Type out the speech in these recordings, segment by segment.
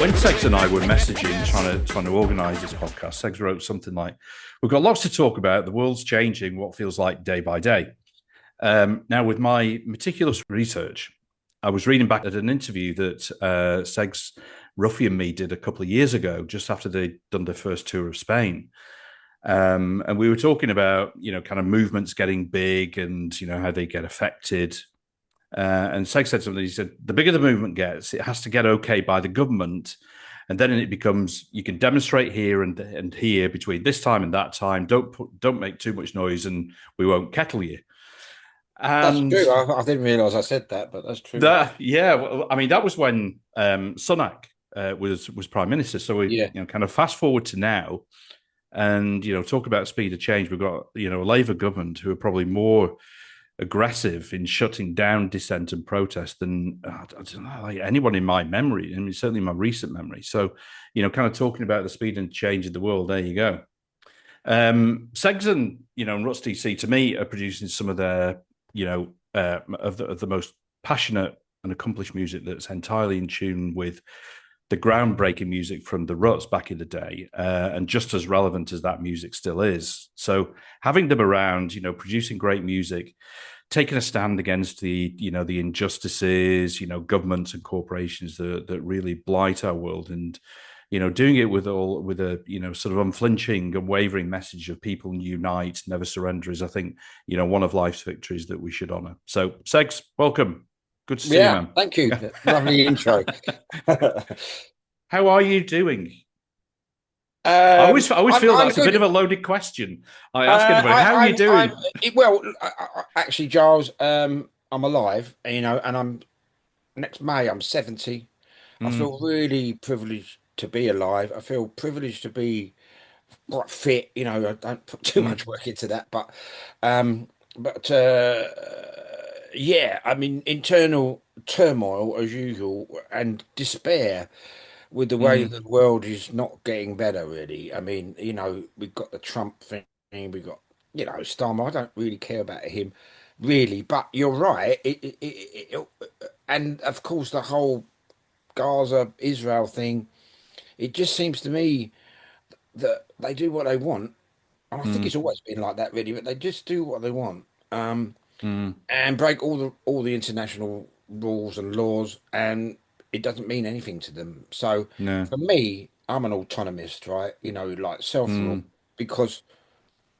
When Segs and I were messaging, trying to organise this podcast, Segs wrote something like, "We've got lots to talk about. The world's changing. What feels like day by day." Now, with my meticulous research, I was reading back at an interview that Segs, Ruffy, and me did a couple of years ago, just after they'd done their first tour of Spain. And we were talking about, kind of movements getting big and, how they get affected. And Seg said something. He said, the bigger the movement gets, it has to get okay by the government. And then it becomes, you can demonstrate here and here between this time and that time. Don't make too much noise and we won't kettle you. That's And true. I didn't realize I said that, but that's true. well, I mean, that was when Sunak was prime minister. So we, Yeah. kind of fast forward to now and, talk about speed of change. We've got, a Labour government who are probably more aggressive in shutting down dissent and protest than I don't know, like anyone in my memory. I mean, certainly my recent memory. So, kind of talking about the speed and change of the world. There you go. Segs and Rusty C to me are producing some of their of the most passionate and accomplished music that's entirely in tune with the groundbreaking music from the Ruts back in the day, and just as relevant as that music still is. So having them around, producing great music, taking a stand against the injustices, governments and corporations that really blight our world, and doing it with a sort of unflinching, unwavering message of people unite, never surrender is, I think, one of life's victories that we should honor. So, Segs, welcome. Good to see you, Yeah. man. Thank you. Lovely intro. How are you doing? I always feel I'm that's a bit good. of a loaded question. I ask anybody, how are you I'm doing? well. Actually, Giles, I'm alive. And I'm next May. I'm 70. I Mm, feel really privileged to be alive. I feel privileged to be quite fit. I don't put too mm, much work into that, um, but yeah, I mean, internal turmoil as usual and despair with the way mm, the world is not getting better, really. I mean, we've got the Trump thing, we've got, Starmer. I don't really care about him, really, but you're right. And of course, the whole Gaza Israel thing, it just seems to me that they do what they want. And I think mm, it's always been like that, really, but they just do what they want. mm, And break all the international rules and laws, and it doesn't mean anything to them. So no. for me, I'm an autonomist, right? Like self-rule, Mm, because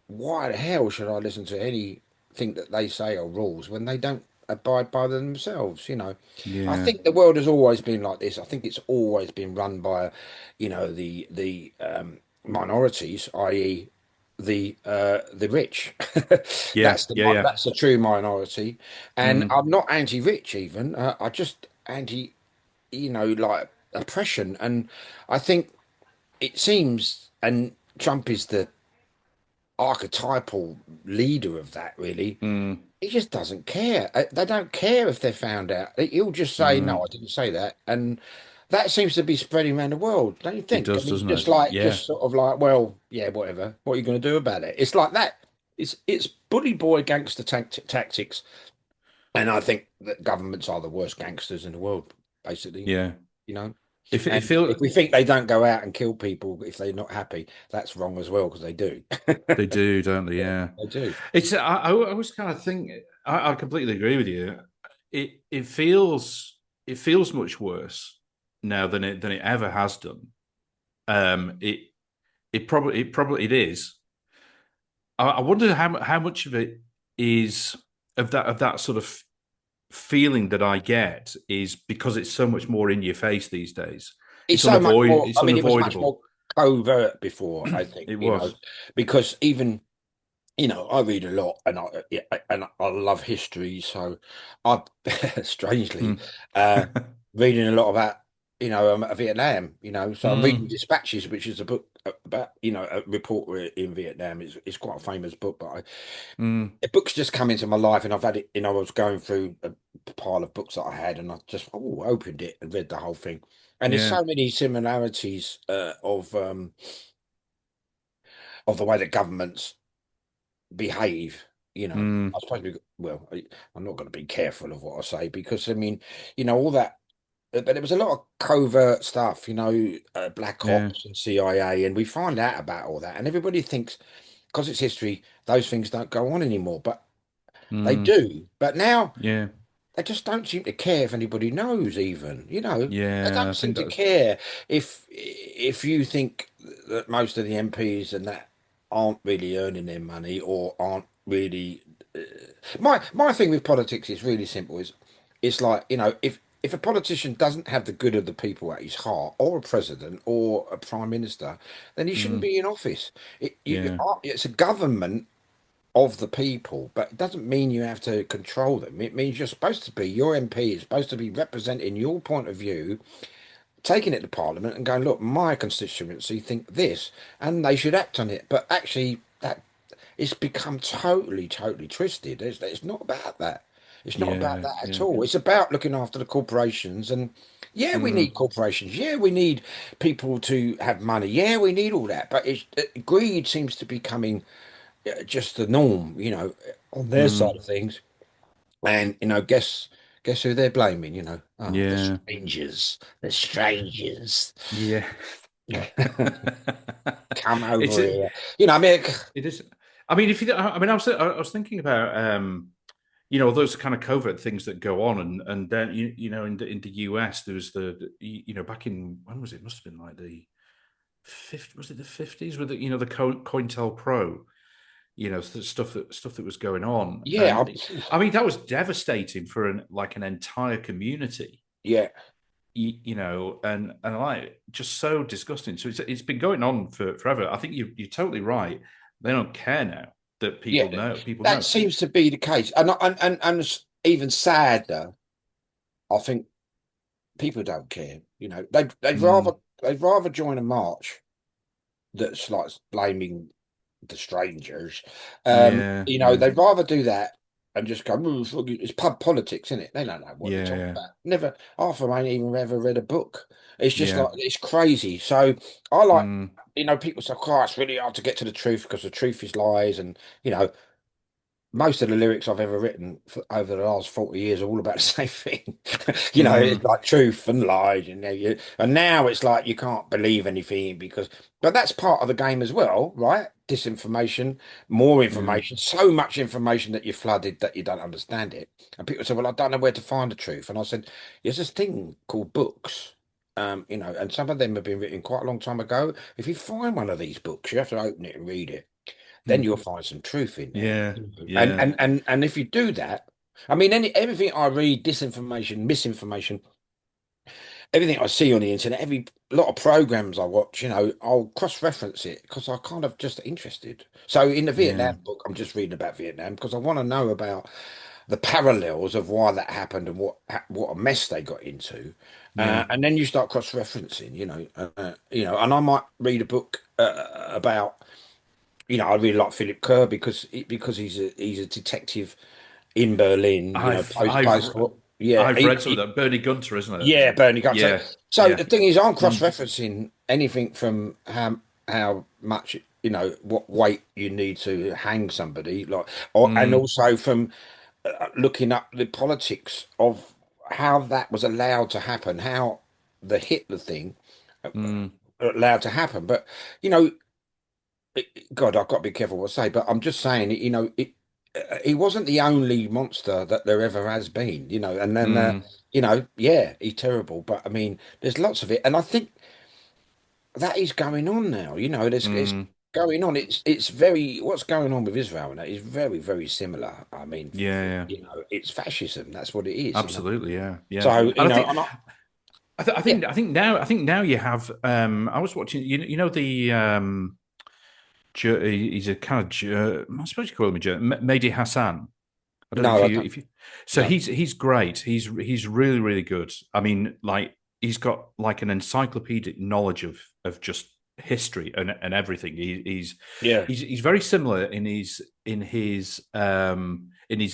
why the hell should I listen to anything that they say are rules when they don't abide by them themselves? I yeah. think the world has always been like this. I think it's always been run by, the minorities, i.e the rich. Yeah. Yeah. Yeah. That's the true minority, and Mm, I'm not anti-rich even. I just anti, like oppression, and I think it seems, and Trump is the archetypal leader of that. Really, mm, he just doesn't care. They don't care if they're found out. He'll just say, "No, I mm. didn't say that," and that seems to be spreading around the world, don't you It think? I does, mean, doesn't just it? like, Yeah. just sort of like, well, yeah, whatever. What are you going to do about it? It's like that. It's bully boy gangster tactics, and I think that governments are the worst gangsters in the world, basically. Yeah. You know, If it and feel if we think they don't go out and kill people if they're not happy, that's wrong as well because they do. they do, don't they? Yeah, Yeah. they do. I always kind of think I completely agree with you. It feels much worse now than it ever has done. Um, it it is. I wonder how much of it is of that sort of feeling that I get is because it's so much more in your face these days. It's so much more. It's I mean, it was much more unavoidable. covert before, I think, It was. because even, I read a lot and yeah, and I love history. So I, strangely, Mm. uh, reading a lot about, Vietnam, so I'm reading Mm. Dispatches, which is a book about, a reporter in Vietnam. It's quite a famous book, but Mm. the book's just come into my life and I've had it, I was going through a pile of books that I had and I just opened it and read the whole thing. And there's Yeah. so many similarities of the way that governments behave. Mm. I suppose I'm not going to be careful of what I say because I mean, all that. but there was a lot of covert stuff, Black Yeah. Ops and CIA, and we find out about all that, and everybody thinks because it's history, those things don't go on anymore, but they Mm, do. But now yeah. they just don't seem to care if anybody knows, even, they Yeah. don't I seem think to that. care if you think that most of the MPs and that aren't really earning their money or aren't really. My thing with politics is really simple. It's like, if a politician doesn't have the good of the people at his heart, or a president or a prime minister, then he shouldn't Mm, be in office. yeah. It's a government of the people, but it doesn't mean you have to control them. It means you're supposed to be, your MP is supposed to be representing your point of view, taking it to Parliament and going, look, my constituency think this, and they should act on it. But actually, that it's become totally, totally twisted. It's not about that. It's not about Yeah. that at Yeah. all. It's about looking after the corporations. And yeah, we need Mm, corporations. Yeah, we need people to have money. Yeah, we need all that. But greed seems to be coming just the norm, on their side mm, of things. And guess who they're blaming? Oh, the yeah. strangers, the strangers. Yeah. Come it's over it. here. I mean, It is. I mean, if you, I mean, I was thinking about, those kind of covert things that go on, and then in the US, there was back in when was it? Must have been like the 50, was it the 50s with the COINTELPRO, stuff that was going on, yeah, and I mean that was devastating for an entire community, yeah, and like just so disgusting. So it's been going on for forever. I think you're totally right. They don't care now that yeah. people know. People That know. seems to be the case, and it's even sadder. I think people don't care. Mm, they'd rather join a march that's like blaming the strangers. yeah, yeah, They'd rather do that and just go, "Oh, it's pub politics, isn't it? They don't know what they're talking yeah, about. Never, half of them ain't even ever read a book. It's just yeah, like, it's crazy. So I like, mm, people say, oh, it's really hard to get to the truth because the truth is lies. And, most of the lyrics I've ever written over the last 40 years are all about the same thing. It's mm, like truth and lies, and now it's like you can't believe anything but that's part of the game as well, right? Disinformation, more yeah, information, so much information that you're flooded that you don't understand it. And people say, well, I don't know where to find the truth. And I said, there's this thing called books. And some of them have been written quite a long time ago. If you find one of these books, you have to open it and read it, then mm, you'll find some truth in there. yeah, And yeah, and and if you do that, I mean, everything I read, disinformation, misinformation, everything I see on the internet, every lot of programs I watch, I'll cross-reference it because I kind of just interested. So in the yeah, Vietnam book, I'm just reading about Vietnam because I want to know about the parallels of why that happened and what a mess they got into. yeah, And then you start cross-referencing, and I might read a book about. I really like Philip Kerr because he's a detective in Berlin. I've I've Post war. Yeah, I've read some of that. Bernie Gunter, isn't it? yeah, Bernie Guts. So, Yeah, so yeah, the thing is, I'm mm, cross-referencing anything from how much what weight you need to hang somebody, and mm, also from looking up the politics of how that was allowed to happen, how the Hitler thing mm, allowed to happen. But you know, God, I've got to be careful what I say, but I'm just saying, he wasn't the only monster that there ever has been, and then, mm, yeah, he's terrible, but I mean, there's lots of it. And I think that is going on now, it's mm, going on. What's going on with Israel and that is very, very similar. I mean, yeah, yeah, it's fascism. That's what it is. absolutely, yeah, yeah. So, And I think and yeah, I think now you have. I was watching. The he's a kind of I suppose you call him a Mehdi Hassan. I don't know if no, I you don't, if you. So no, he's great. He's really really good. I mean, like he's got like an encyclopedic knowledge of just history and everything. yeah. He's very similar in his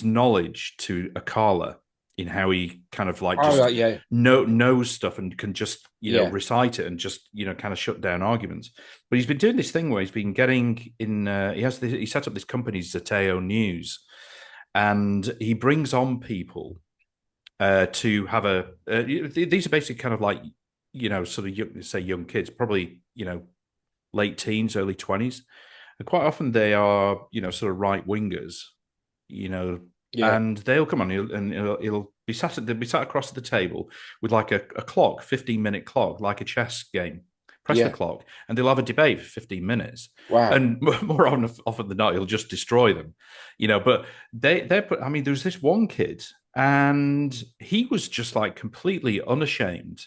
knowledge to Akala, in how he kind of like Oh, just right, yeah, knows stuff and can just yeah. recite it and just kind of shut down arguments. But he's been doing this thing where he's been getting in. He set up this company, Zateo News, and he brings on people to have a. These are basically kind of like sort of say young kids, probably late teens, early 20s, and quite often they are sort of right wingers, you know, Yeah, and they'll come on and he'll be sat they'll be sat across the table with like a clock, 15-minute clock, like a chess game. Press the yeah. clock, and they'll have a debate for 15 minutes. Wow. And more often than not, he'll just destroy them, But they're put. I mean, there was this one kid, and he was just like completely unashamed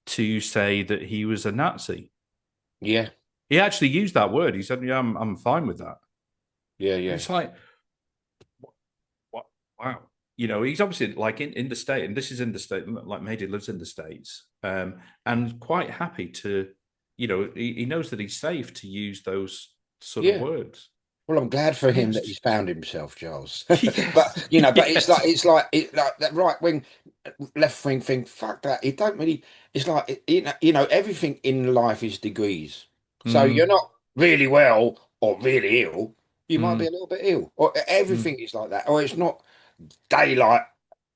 to say that he was a Nazi. Yeah, He actually used that word. He said, "Yeah, I'm fine with that." yeah, And yeah, it's like, what? Wow. He's obviously like in the state, and this is in the state. Like Mady lives in the states, and quite happy to, he knows that he's safe to use those sort of yeah. words. Well, I'm glad for And him it's that he's just, found himself, Giles. yes, But but yes, it's like that right wing, left wing thing. Fuck that. It don't really. It's like everything in life is degrees. So you're mm, not really well or really ill. You might be a mm, little bit ill, or mm, everything is like that. Or it's not daylight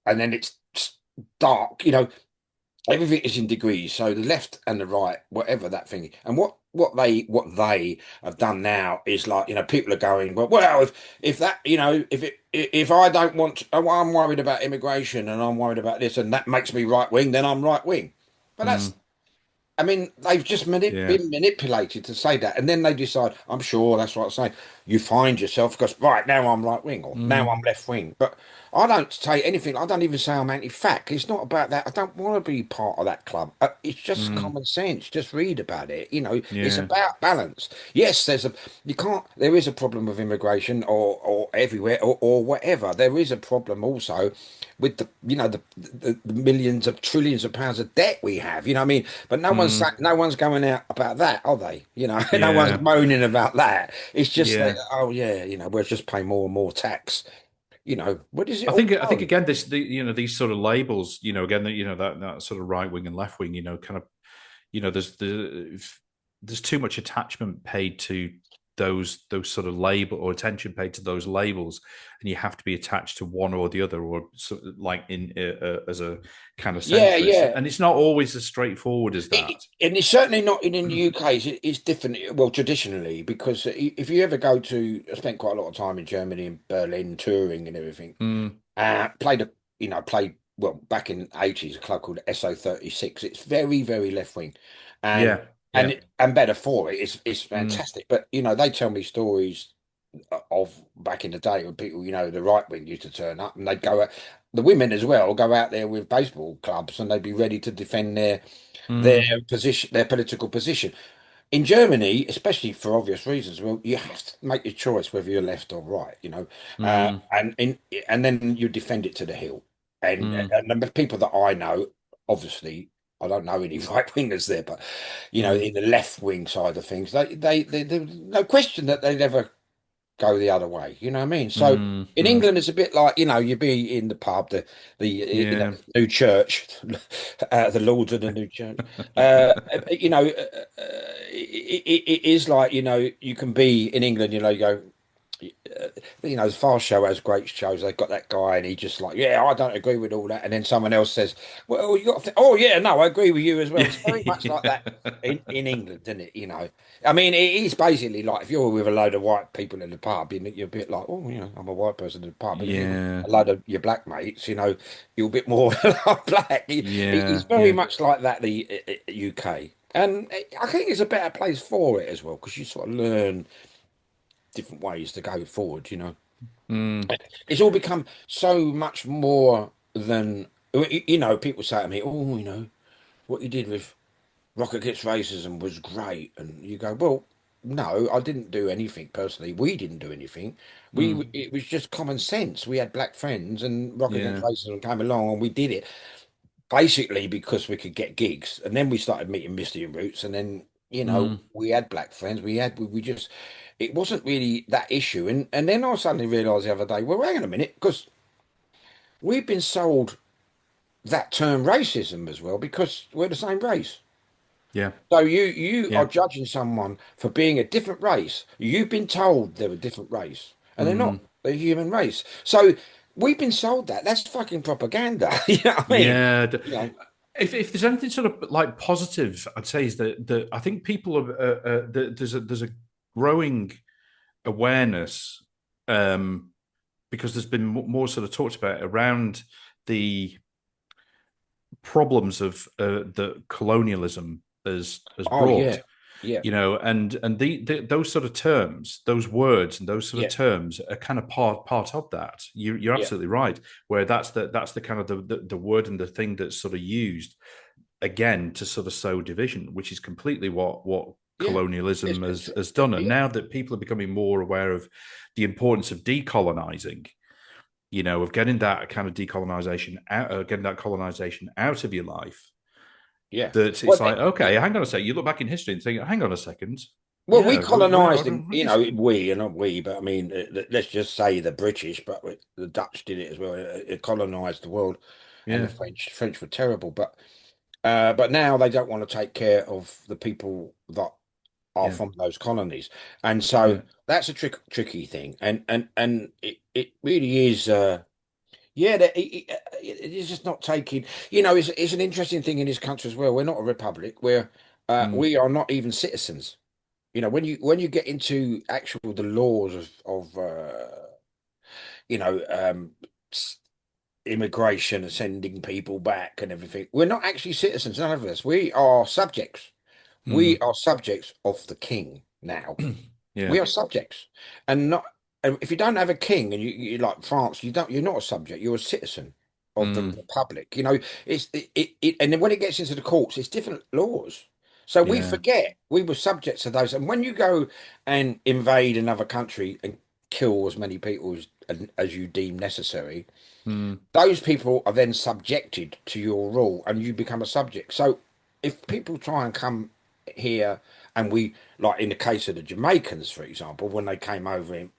and then it's dark. Everything is in degrees. So the left and the right, whatever that thing, and what they have done now is like people are going well if that if I don't want I'm worried about immigration and I'm worried about this and that makes me right wing, then I'm right wing. But that's mm, I mean, they've just yeah, been manipulated to say that, and then they decide, I'm sure that's what I'm saying. You find yourself because right now I'm right wing or now mm, I'm left wing, but I don't say anything. I don't even say I'm anti-fact. It's not about that. I don't want to be part of that club. It's just mm, common sense. Just read about it. It's yeah, about balance. Yes, you can't. There is a problem with immigration or everywhere or whatever. There is a problem also with the millions of trillions of pounds of debt we have. You know what I mean? But mm, no one's going out about that, are they? No one's yeah. moaning about that. It's just that, Yeah, oh yeah, we'll just pay more and more tax. Where does it I all think I think go? again these sort of labels, again that sort of right wing and left wing, kind of there's too much attachment paid to those sort of label or attention paid to those labels, and you have to be attached to one or the other, or like in as a kind of Yeah, centrist, yeah. and it's not always as straightforward as that. And it's certainly not in the UK. It's different. Well, traditionally, because if you ever go to, I spent quite a lot of time in Germany and Berlin touring and everything. Mm, Played played well back in the 80s a club called SO36. It's very, very left wing, and yeah, yeah, and better for it. It's mm, fantastic. But they tell me stories of back in the day when people, the right wing used to turn up and they'd go out, the women as well, go out there with baseball clubs and they'd be ready to defend their mm, position, their political position. In Germany, especially for obvious reasons, well, you have to make your choice whether you're left or right, mm, and then you defend it to the hill. mm, And the people that I know, obviously, I don't know any right wingers there, but mm, in the left wing side of things, there's no question that they never go the other way. You know what I mean? So mm, in mm, England, it's a bit like you be in the pub, the yeah, new church, the Lords of the new church. It is like you can be in England. You go. The Fast Show has great shows. They've got that guy, and he just like, yeah, I don't agree with all that. And then someone else says, well, you got to think, oh yeah, no, I agree with you as well. It's very much like that in England, isn't it? I mean, it is basically like if you're with a load of white people in the pub, you're a bit like, oh, I'm a white person in the pub. But if you're with yeah, a load of your black mates, you're a bit more like black. It's yeah, very yeah. much like that, the UK. And I think it's a better place for it as well because you sort of learn different ways to go forward. Mm, It's all become so much more than people say to me, "Oh, what you did with Rock Against Racism was great," and you go, "Well, no, I didn't do anything personally. We didn't do anything. mm, It was just common sense. We had black friends, and Rock Against yeah, Racism came along, and we did it basically because we could get gigs, and then we started meeting Misty and Roots, and then mm, we had black friends. We just it wasn't really that issue, and then I suddenly realised the other day, well, hang on a minute, because we've been sold that term racism as well because we're the same race. yeah, So you are yeah, judging someone for being a different race. You've been told they're a different race, and they're not. mm, They're a human race. So we've been sold that. That's fucking propaganda. You know what I mean? Yeah. You know, If there's anything sort of like positive, I'd say is that I think people are there's a growing awareness, because there's been more sort of talked about around the problems of that colonialism has oh brought, yeah, yeah, and those sort of terms, those words, and those sort of yeah, terms are kind of part of that. You're yeah, absolutely right. Where that's the kind of the word and the thing that's sort of used again to sort of sow division, which is completely what yeah. colonialism has done. And Yeah, now that people are becoming more aware of the importance of decolonizing, of getting that kind of decolonization out, getting that colonization out of your life, yeah. that Well, it's like, okay, hang on a second. You look back in history and think, hang on a second. we Yeah, colonised them. we're You know, just, we and not we, but I mean, let's just say the British, but the Dutch did it as well. It colonised the world, and the yeah, French. French were terrible, but now they don't want to take care of the people that are yeah, from those colonies, and so yeah. that's a tricky thing, and it really is. Yeah, it is just not taking. You know, it's an interesting thing in this country as well. We're not a republic. Mm, We are not even citizens. You know, when you get into actual the laws of you know s- immigration and sending people back and everything, we're not actually citizens. None of us. We are subjects. We mm. are subjects of the king now. Yeah. We are subjects, and not. And if you don't have a king, and you like France, you don't. You're not a subject. You're a citizen of the Mm, republic. You know, and then when it gets into the courts, it's different laws. So we yeah. forget we were subjects to those. And when you go and invade another country and kill as many people as you deem necessary, Mm, those people are then subjected to your rule and you become a subject. So if people try and come here and we, like in the case of the Jamaicans, for example, when they came over in,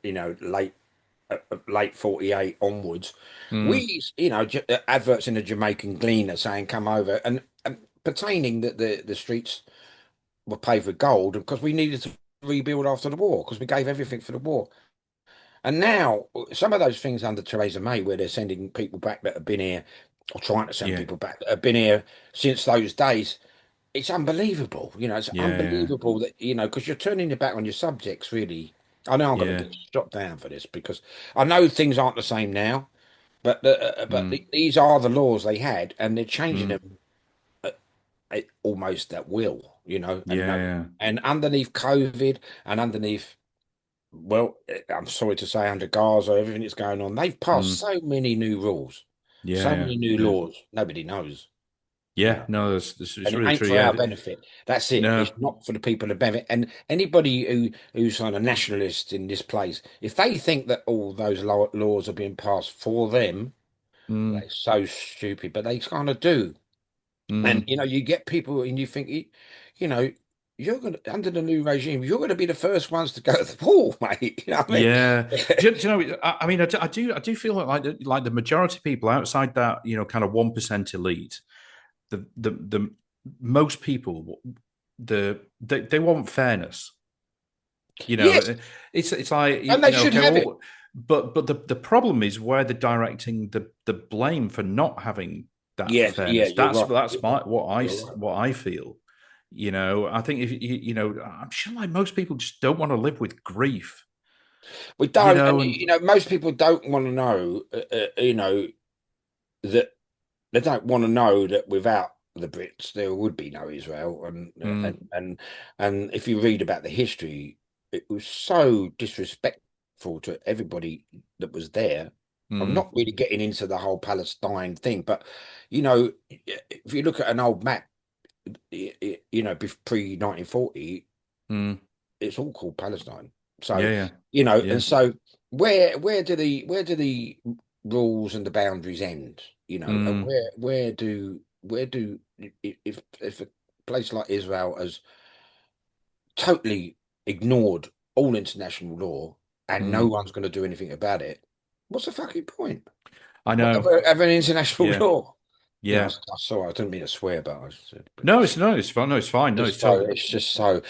late 48 onwards, mm, adverts in the Jamaican Gleaner saying come over and pertaining that the streets were paved with gold because we needed to rebuild after the war because we gave everything for the war. And now some of those things under Theresa May, where they're sending people back that have been here, or trying to send yeah. people back that have been here since those days, it's unbelievable. You know, it's Yeah. unbelievable that because you're turning your back on your subjects. Really, I know I'm going to Yeah. get shot down for this because I know things aren't the same now, but Mm, these are the laws they had, and they're changing mm. them almost at will. And no, Yeah. and underneath COVID and underneath well, I'm sorry to say, under Gaza, everything that's going on, they've passed Mm, so many new rules, so yeah. many new Yeah. laws. Nobody knows, you Yeah. know, No, that's it's and it really ain't true. for Yeah. our benefit. That's it. It's No. not for the people of benefit. And anybody who's kind of nationalist in this place, if they think that all those laws are being passed for them, Mm, they're so stupid. But they kind of do. And mm. you get people, and you think, you know, you're gonna under the new regime, you're gonna be the first ones to go to the wall, mate. You know what I mean? Yeah. Do you know? I mean, I do feel like the majority of people outside that kind of 1% elite, the most people, they want fairness. You Yes, know, it's like and they should okay, have it. well, but the problem is where they're directing the blame for not having that Yes, yeah, fairness. you're right. That's You're right. You're right. what I feel. I think if I'm sure like most people just don't want to live with grief. We don't, and And most people don't want to know, that they don't want to know that without the Brits there would be no Israel, mm, and if you read about the history, it was so disrespectful to everybody that was there. I'm mm, not really getting into the whole Palestine thing, but if you look at an old map, pre 1940, mm, it's all called Palestine. So, yeah, yeah, and yeah, so where do the rules and the boundaries end? And mm, where do if a place like Israel has totally ignored all international law and no mm. one's going to do anything about it, what's the fucking point? I What know. of an international Yeah, law? yeah. I saw. I didn't mean to swear, but I said, but No, it's fine. No, it's fine. No, it's just so totally. it's just so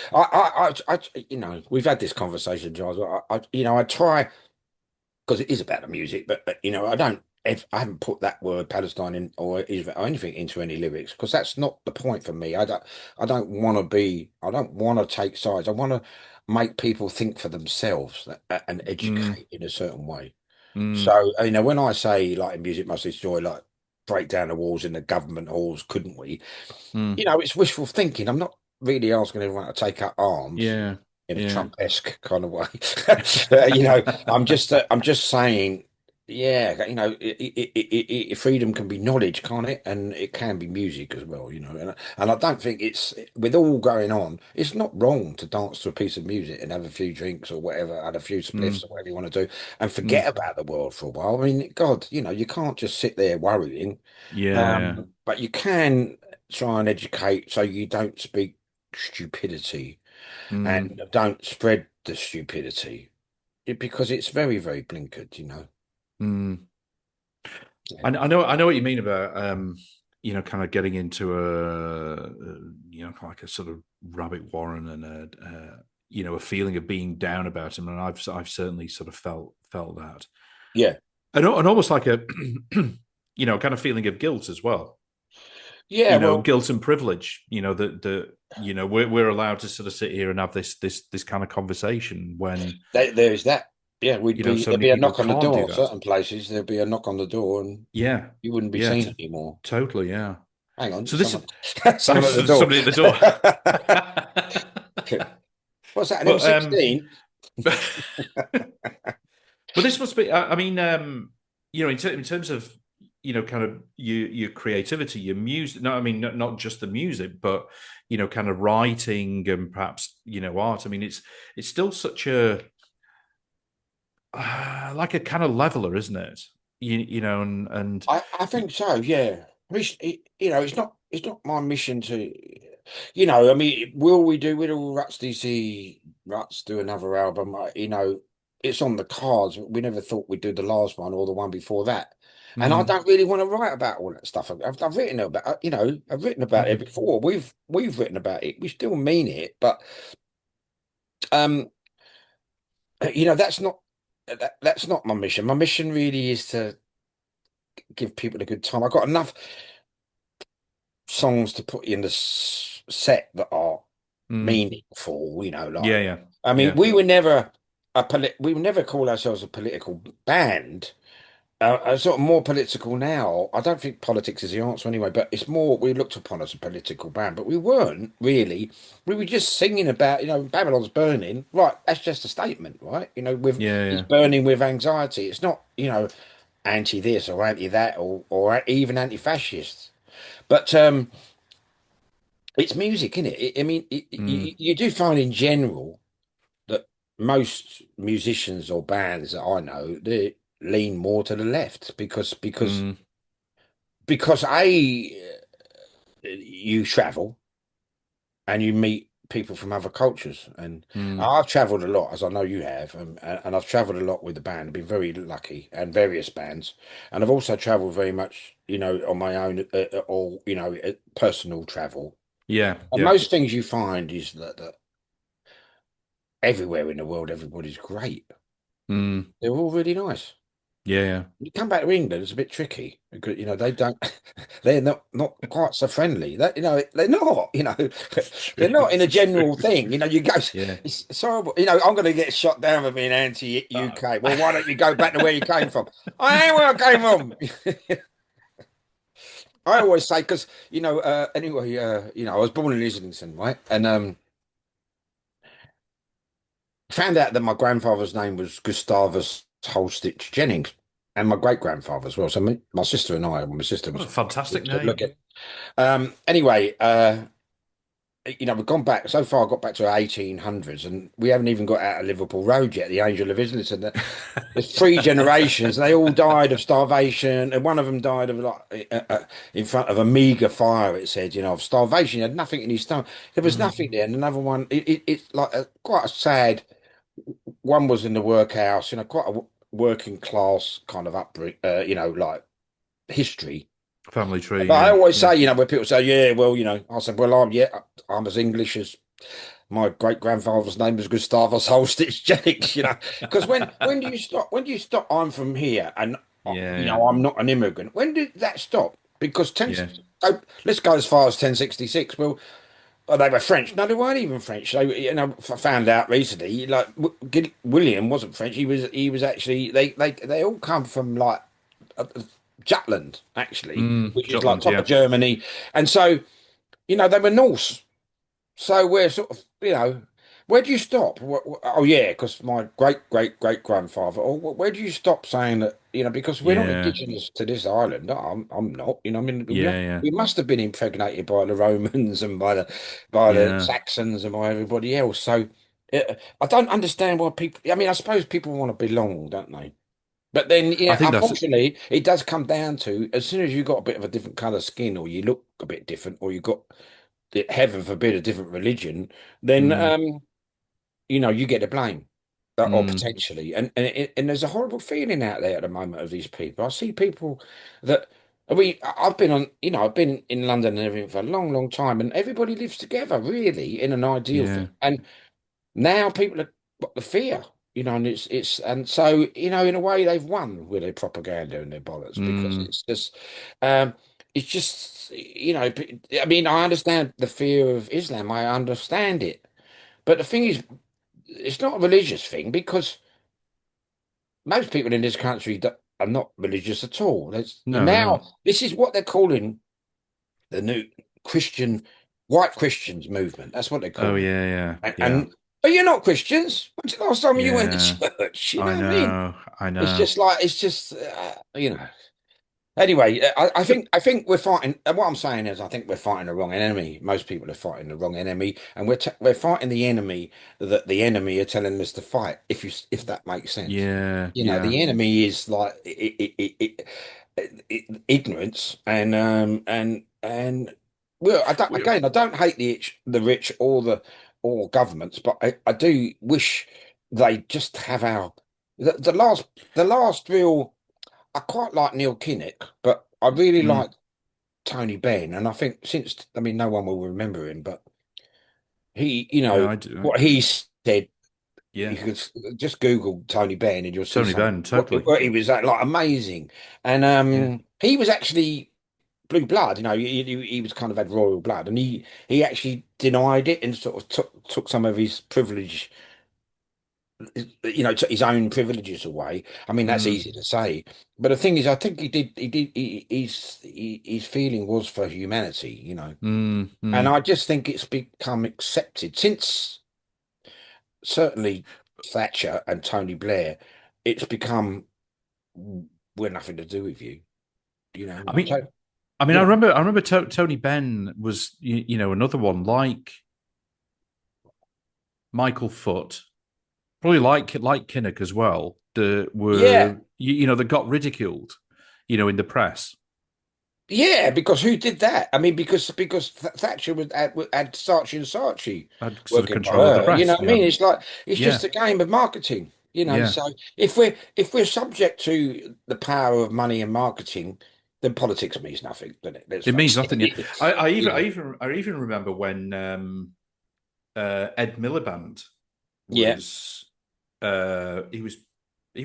we've had this conversation, Giles. I try. because it is about the music, but you know, I haven't put that word Palestine in or Israel or anything into any lyrics because that's not the point for me. I don't want to take sides. I want to make people think for themselves and Mm, educate in a certain way. mm, So, you know, when I say like in music must destroy, like break down the walls in the government halls, couldn't we? You mm. know, it's wishful thinking. I'm not really asking everyone to take up arms Yeah, in a yeah. Trump-esque kind of way. You know, I'm just saying, yeah, you know, freedom can be knowledge, can't it? And it can be music as well, you know. And I don't think it's with all going on, it's not wrong to dance to a piece of music and have a few drinks or whatever, have a few Mm, spliffs or whatever you want to do, and forget mm. about the world for a while. I mean, God, you know, you can't just sit there worrying. Yeah. But you can try and educate so you don't speak stupidity Mm, and don't spread the stupidity because it's very, very blinkered, you know. mm. Yeah. I know what you mean about kind of getting into like a sort of rabbit warren and a feeling of being down about him, and I've certainly sort of felt that, Yeah. and almost like a kind of feeling of guilt as well. Yeah, well, Guilt and privilege. We're allowed to sort of sit here and have this kind of conversation when there's that. Yeah, so there'd many be a people knock on the can't do door. that. Certain places, there'd be a knock on the door and Yeah, you wouldn't be yeah, seen anymore. totally, yeah. Hang on, So this is someone at the door. somebody at the door. What's that, an but M16? but this must be. I mean, in terms of kind of your creativity, your music. No, I mean not just the music, but kind of writing and perhaps art. I mean, it's still such a like a kind of leveler, isn't it? And I think so, yeah. You know, it's not my mission to, you know, I mean, will Ruts DC Ruts do another album? You know, it's on the cards. We never thought we'd do the last one or the one before that. And I mm, don't really want to write about all that stuff. I've written about, you know, I've written about it mm, before. We've written about it. We still mean it, but um, you know, that's not my mission. My mission really is to give people a good time. I've got enough songs to put in the set that are mm. meaningful, you know, like Yeah, yeah, I mean, yeah. we would never call ourselves a political band. Sort of more political now. I don't think politics is the answer anyway, but it's more we looked upon as a political band, but we weren't really. We were just singing about, you know, Babylon's burning. Right, that's just a statement, right? You know, with Yeah, it's yeah. burning with anxiety. It's not, you know, anti this or anti that or even anti-fascist. But it's music, isn't it? I mean, Mm, you do find in general that most musicians or bands that I know they lean more to the left mm, because you travel and you meet people from other cultures, and mm. I've travelled a lot, as I know you have, and I've travelled a lot with the band. I've been very lucky, and various bands, and I've also travelled very much, you know, on my own or you know, personal travel. Yeah, And yeah. most things you find is that everywhere in the world, everybody's great. Mm, They're all really nice. yeah, yeah. You come back to England, it's a bit tricky because you know they don't, they're not quite so friendly. That you know they're not. You know, they're not in a It's true. general thing. You know, you go, Yeah. it's horrible. You know, I'm going to get shot down for being Uh, anti-UK. Well, why don't you go back to where you came from? I ain't where I came from. I always say because you know anyway you know I was born in Islington, right, and found out that my grandfather's name was Gustavus Holstitch Jennings, and my great grandfather as well. So my sister and I, my sister what a was fantastic look name. at. Anyway, you know, we've gone back so far. Got back to 1800s, and we haven't even got out of Liverpool Road yet. The Angel of Islington. There's three generations. They all died of starvation, and one of them died of like in front of a meager fire. It said, you know, of starvation. He had nothing in his stomach. There was nothing Mm, there. And another one. It's like quite a sad. One was in the workhouse. You know, quite a working class kind of upbringing. You know, like history. family tree. But I Yeah, always yeah. say, you know, when people say, yeah, well, you know, I said, well, I'm as English as my great grandfather's name was Gustavus Holstitz Jennings, because when do you stop? When do you stop? I'm from here, and Yeah, I'm not an immigrant. When did that stop? Because yeah. let's go as far as 1066. Well, they were French. No, they weren't even French. They, I found out recently, like William wasn't French. He was actually they all come from like uh, Jutland, actually, which is like Jutland, top yeah. of Germany, and so they were Norse. So we're sort of, where do you stop? Oh yeah, because my great grandfather. Or where do you stop saying that? Because we're not Yeah, indigenous to this island. No, I'm not. I mean, yeah, yeah, we must have been impregnated by the Romans and by the yeah. Saxons and by everybody else. So I don't understand why people. I mean, I suppose people want to belong, don't they? But then, I think that's unfortunately, it does come down to as soon as you got a bit of a different colour skin, or you look a bit different, or you got heaven forbid a different religion, then mm, you get the blame, or mm, potentially, and there's a horrible feeling out there at the moment of these people. I see people that I've been on, I've been in London and everything for a long, long time, and everybody lives together really in an ideal yeah, thing, and now people have got the fear. And and so in a way they've won with their propaganda and their bollocks because mm, um, it's just I mean, I understand the fear of Islam, I understand it, but the thing is, it's not a religious thing because most people in this country are not religious at all. no, Now no. this is what they're calling the new Christian white Christians movement. That's what they're Oh calling it. yeah, yeah, yeah, And but you're not Christians. When's the last time you went to yeah. church? You I know what I mean? know, I It's know. just like Anyway, So, I think we're fighting. And what I'm saying is, I think we're fighting the wrong enemy. Most people are fighting the wrong enemy, and we're fighting the enemy that the enemy are telling us to fight. If that makes sense, yeah, yeah. the enemy is like ignorance and well, We, I don't hate the rich or governments, but I do wish they just have the last real. I quite like Neil Kinnock, but I really mm, like Tony Benn, and I think I mean, no one will remember him, but he, no, I do. what he said. You Yeah, could just Google Tony Benn, and you'll see Tony something. Benn, totally. What he was like amazing, and Yeah. he was actually blue blood. He was kind of had royal blood, and he actually denied it and sort of took some of his privilege, took his own privileges away. I mean, that's Mm, easy to say, but the thing is, I think his feeling was for humanity, and mm. I just think it's become accepted since certainly Thatcher and Tony Blair. It's become we're nothing to do with you, I mean, So, I you know, remember, Tony Benn was, another one like Michael Foot, probably like Kinnock as well. That yeah, were, that got ridiculed, in the press. yeah, because who did that? I mean, because Thatcher had Saatchi and Saatchi Had sort of working for control of the her. You know press. what I Yeah, mean? It's like it's yeah. just a game of marketing. Yeah. So if we're subject to the power of money and marketing, then politics means nothing, doesn't it? Let's It means face nothing. Yeah, it. I even remember when Ed Miliband Yeah. was he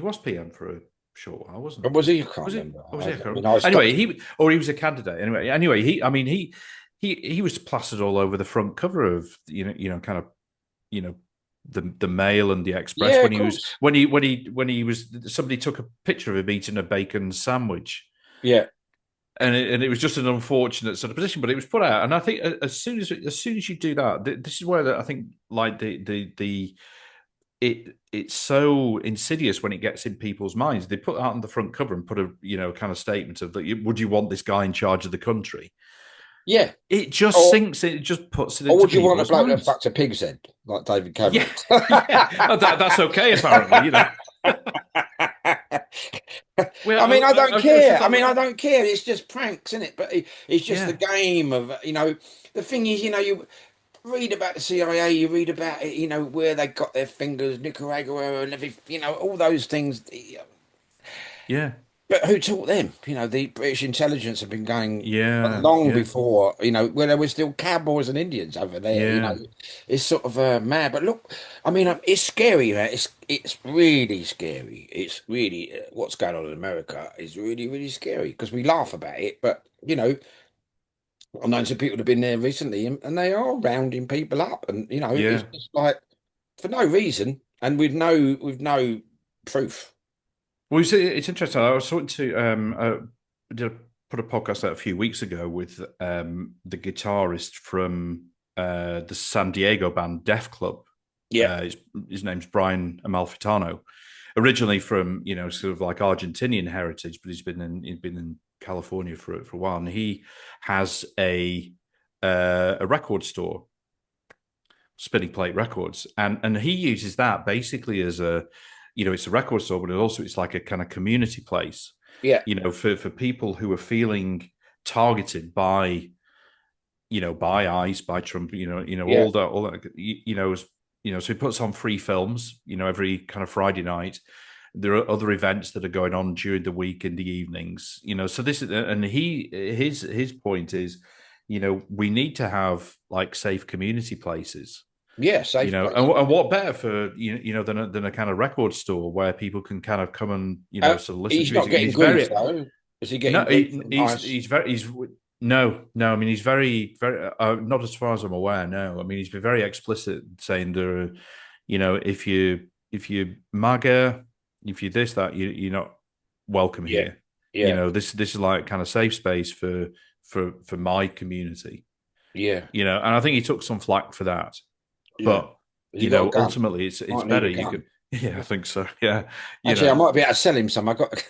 was PM for a short while, wasn't But he? was he? I can't Was he? remember. Or was I he? I mean, can't. I Anyway, stopped. he was a candidate. Anyway, he was plastered all over the front cover of kind of you know the Mail and the Express Yeah, when of he was course. when he was somebody took a picture of him eating a bacon sandwich, Yeah. and it was just an unfortunate sort of position, but it was put out. And I think as soon as you do that, this is where I think like it's so insidious when it gets in people's minds. They put that on the front cover and put a kind of statement of that. Would you want this guy in charge of the country? Yeah. It just Or sinks in. It just puts it or into would you want a people's bloke that minds. fucked a pig's head like David Yeah, Cameron? yeah. Oh, that's okay. Apparently, I mean, Well, I don't I was care. just I mean, I don't care. It's just pranks, isn't it? But it's just the yeah, game of, the thing is, you read about the CIA, you read about it, where they got their fingers, Nicaragua and everything, all those things. yeah. But who taught them? You know, the British intelligence have been going Yeah, long yeah, before, you know, when there were still cowboys and Indians over there. You know, yeah, it's sort of mad. But look, I mean, it's scary, man. It's really scary. It's really what's going on in America is really, really scary because we laugh about it. But, you know, I've known some people that have been there recently and they are rounding people up. And, you know, it's yeah. just like for no reason and with no proof. Well, you see, it's interesting. I was talking to did put a podcast out a few weeks ago with the guitarist from the San Diego band Def Club. Yeah. His name's Brian Amalfitano, originally from sort of like Argentinian heritage, but he's been in California for a while, and he has a record store, Spinning Plate Records, and he uses that basically as it's a record store, but it's like a kind of community place, Yeah. for people who are feeling targeted by by ICE, by Trump, Yeah. all that, so he puts on free films, every kind of Friday night. There are other events that are going on during the week in the evenings, so this is, and his point is, we need to have like safe community places, Yeah. Safe place. and what better for than a kind of record store where people can kind of come and sort of listen He's to not music. And getting he's grief very though. Is he no, getting grief from ICE? he's no. I mean, he's very not as far as I'm aware. No, I mean he's been very explicit saying there are, if you MAGA, if you this that you're not welcome Yeah. here. Yeah. This is like kind of safe space for my community. Yeah. And I think he took some flack for that. Yeah. But Has he got a gun? ultimately, it's Might need better. a You could, gun. yeah, I think so. Yeah, you Actually, I know. might be able to sell him some. I got.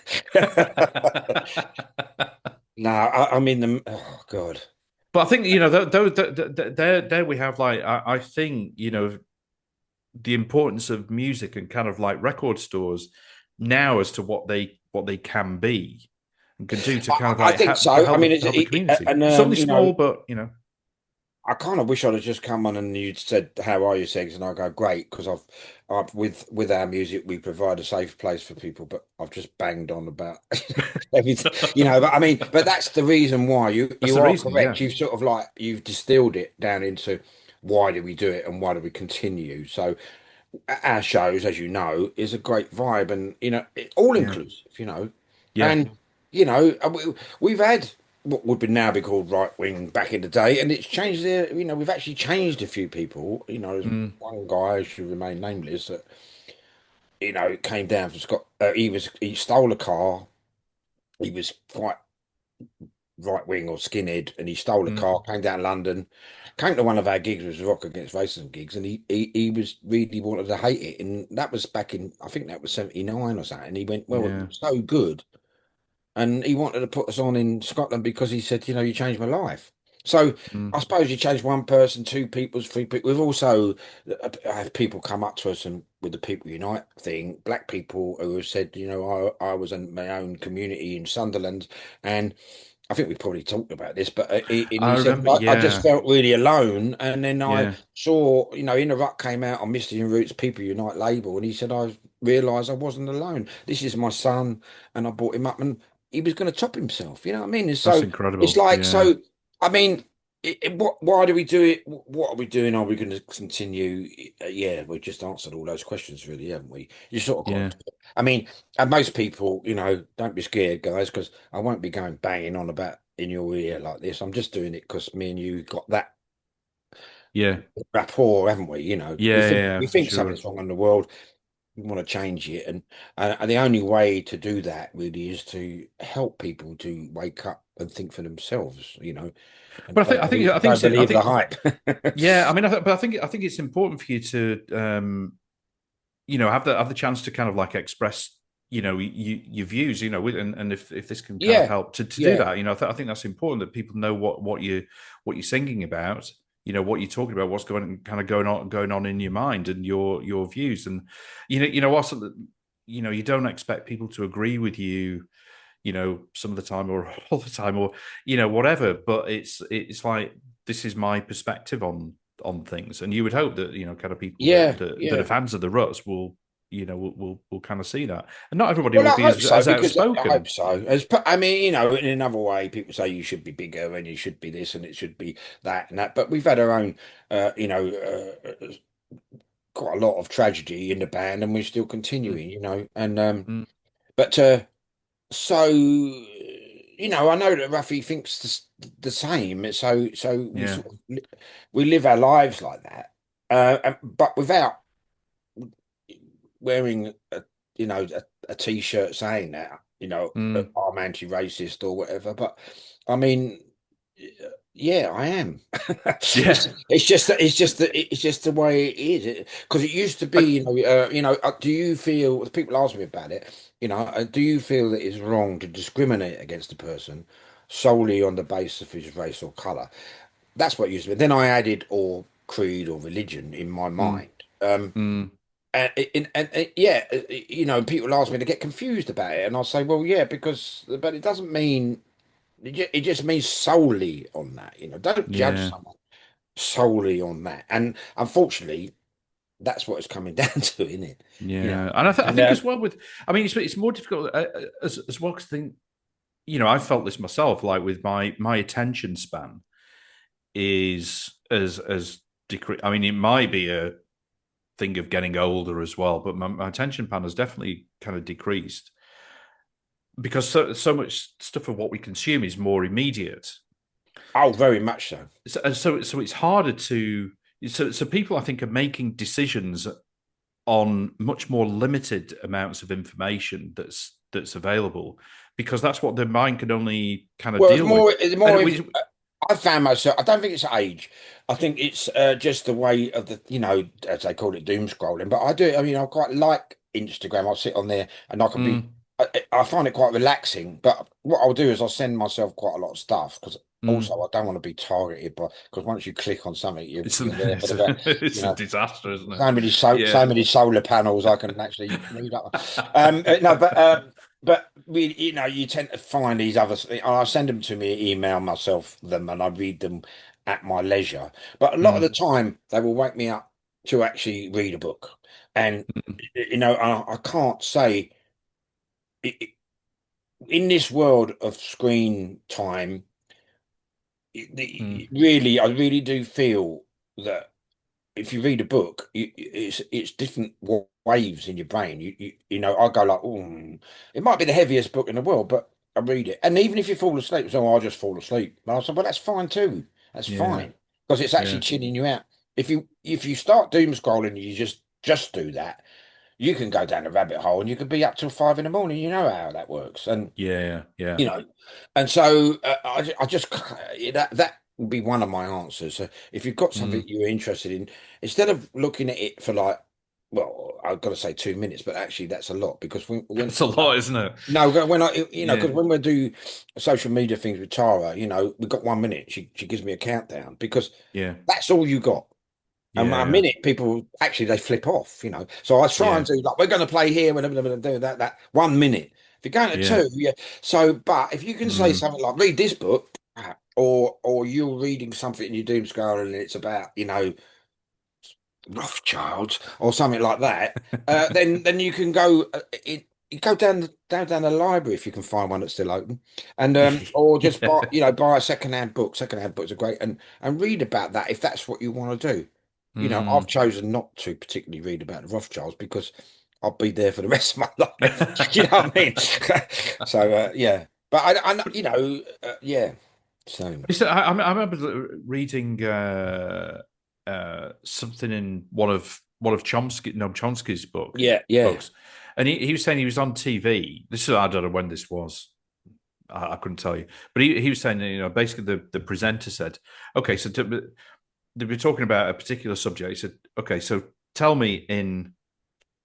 No, I mean them. Oh God. But I think there we have like I think the importance of music and kind of like record stores now as to what they can be and can do to kind of I like think help so. I help mean, the, help the community. and It's only you small, know, but I kind of wish I'd have just come on and you'd said, "How are you, Segs?" And I go, "Great," because I've with our music, we provide a safe place for people. But I've just banged on about everything, you know. But I mean, but that's the reason why that's you the are reason. correct. Yeah, You've sort of like you've distilled it down into why do we do it and why do we continue. So our shows, as you know, is a great vibe and all yeah, inclusive, yeah, and we've had what would be now be called right wing back in the day, and it's changed there. We've actually changed a few people. There's mm, one guy who should remain nameless that came down from Scott. He stole a car. He was quite right wing or skinhead, and he stole a mm, car, came down London, came to one of our gigs, was Rock Against Racism gigs, and he was really wanted to hate it, and that was back in I think that was 79 or something. And he went, well, it yeah, was so good, and he wanted to put us on in Scotland because he said, you changed my life. So mm, I suppose you changed one person, two people's, three people. We've also have people come up to us and with the People Unite thing, black people who have said, I was in my own community in Sunderland, and I think we probably talked about this, but and I he said, remember. I just Yeah, felt really alone. And then I yeah, saw, In the Ruck came out on Misty and Roots People Unite label, and he said, I realised I wasn't alone. This is my son, and I brought him up, and he was going to top himself. You know what I mean? And that's so it's incredible. like, Yeah, I mean, why do we do it? What are we doing? Are we going to continue? Yeah, we just answered all those questions, really, haven't we? You sort of got yeah, to do it. I mean, and most people, don't be scared, guys, because I won't be going banging on about in your ear like this. I'm just doing it because me and you got that yeah, rapport, haven't we? We yeah, think yeah, we for think sure. something's wrong in the world. We want to change it, and the only way to do that really is to help people to wake up and think for themselves. And But I think don't it's, I believe the think hype. yeah. I mean, but I think it's important for you to have the chance to kind of like express your views, and if this can kind of Yeah, help to do yeah, that, I think that's important that people know what you're singing about, what you're talking about, what's going on in your mind and your views, and also you don't expect people to agree with you, some of the time or all the time or whatever, but it's like this is my perspective on things, and you would hope that kind of people that yeah, that, that are yeah, fans of the Ruts will we'll kind of see that, and not everybody Well, will I be hope so as because I outspoken. hope so. I mean, in another way, people say you should be bigger and you should be this and it should be that and that. But we've had our own, quite a lot of tragedy in the band, and we're still Mm, continuing. And mm, but so I know that Ruffy thinks the same. So we yeah. sort of we live our lives like that, but without wearing a t-shirt saying that Mm, I'm anti-racist or whatever. But I mean, yeah, I am. yeah. It's just the way it is. Because it used to be, I, do you feel? People ask me about it. Do you feel that it's wrong to discriminate against a person solely on the basis of his race or color? That's what it used to be. Then I added or creed or religion in my mm, mind. mm, Yeah, people ask me to get confused about it, and I'll say, well, yeah, but it doesn't mean it just means solely on that. Don't judge yeah. someone solely on that. And unfortunately, that's what it's coming down to, isn't it? Yeah, and I And think as well with, I mean, it's more difficult as well because think, I felt this myself, like with my attention span is as decreased. I mean, it might be a thing of getting older as well, but my attention span has definitely kind of decreased because so much stuff of what we consume is more immediate. oh, very much so. So it's harder to so people I think are making decisions on much more limited amounts of information that's available because that's what their mind can only kind of Well, deal with. it's And more. we, I found myself. I don't think it's age. I think it's just the way of as they call it, doom scrolling. But I do. I mean, I quite like Instagram. I'll sit on there and I can be. mm, I find it quite relaxing. But what I'll do is I'll send myself quite a lot of stuff because also mm. I don't want to be targeted by because once you click on something, It's you're there for the you it's a know disaster, isn't it? so Yeah. many solar panels I can actually read up. No, but we, you tend to find these others. I send them to me, email myself them, and I read them at my leisure. But a lot of the Mm, time, they will wake me up to actually read a book, and mm, I can't say in this world of screen time. mm, Really, I really do feel that if you read a book, it's different waves in your brain. I go like, oh, it might be the heaviest book in the world, but I read it, and even if you fall asleep, so I'll just fall asleep. And I said, well, that's fine too. That's yeah. fine because it's actually Yeah. chilling you out. If you start doom scrolling, and you just do that. You can go down a rabbit hole, and you could be up till 5 in the morning. You know how that works, and Yeah. Yeah. you know, and so I just that would be one of my answers. So if you've got something Mm. you're interested in, instead of looking at it for like, well, I've got to say 2 minutes, but actually that's a lot because when That's a lot, isn't it? no, when Yeah. because when we do social media things with Tara, we've got 1 minute. She gives me a countdown because Yeah. that's all you got. And Yeah. a Yeah. minute, people actually they flip off. So I try and Yeah. do like we're going to play here, we're going to do that 1 minute. If you're going to Yeah. two, yeah. So, but if you can say Mm. something like read this book, or you're reading something in your doom scroll and it's about Rothschilds or something like that, then you can go you go down the library if you can find one that's still open, and or just buy Yeah. buy a secondhand book. Secondhand books are great, and read about that if that's what you want to do. I've Mm. chosen not to particularly read about the Rothschilds because I'll be there for the rest of my life. You know what I mean? So yeah, but yeah. So I remember reading something in one of Chomsky's yeah, yeah, books, and he was saying he was on TV. I don't know when this was. I couldn't tell you, but he was saying basically the presenter said, okay, so they were talking about a particular subject. He said, okay, so tell me in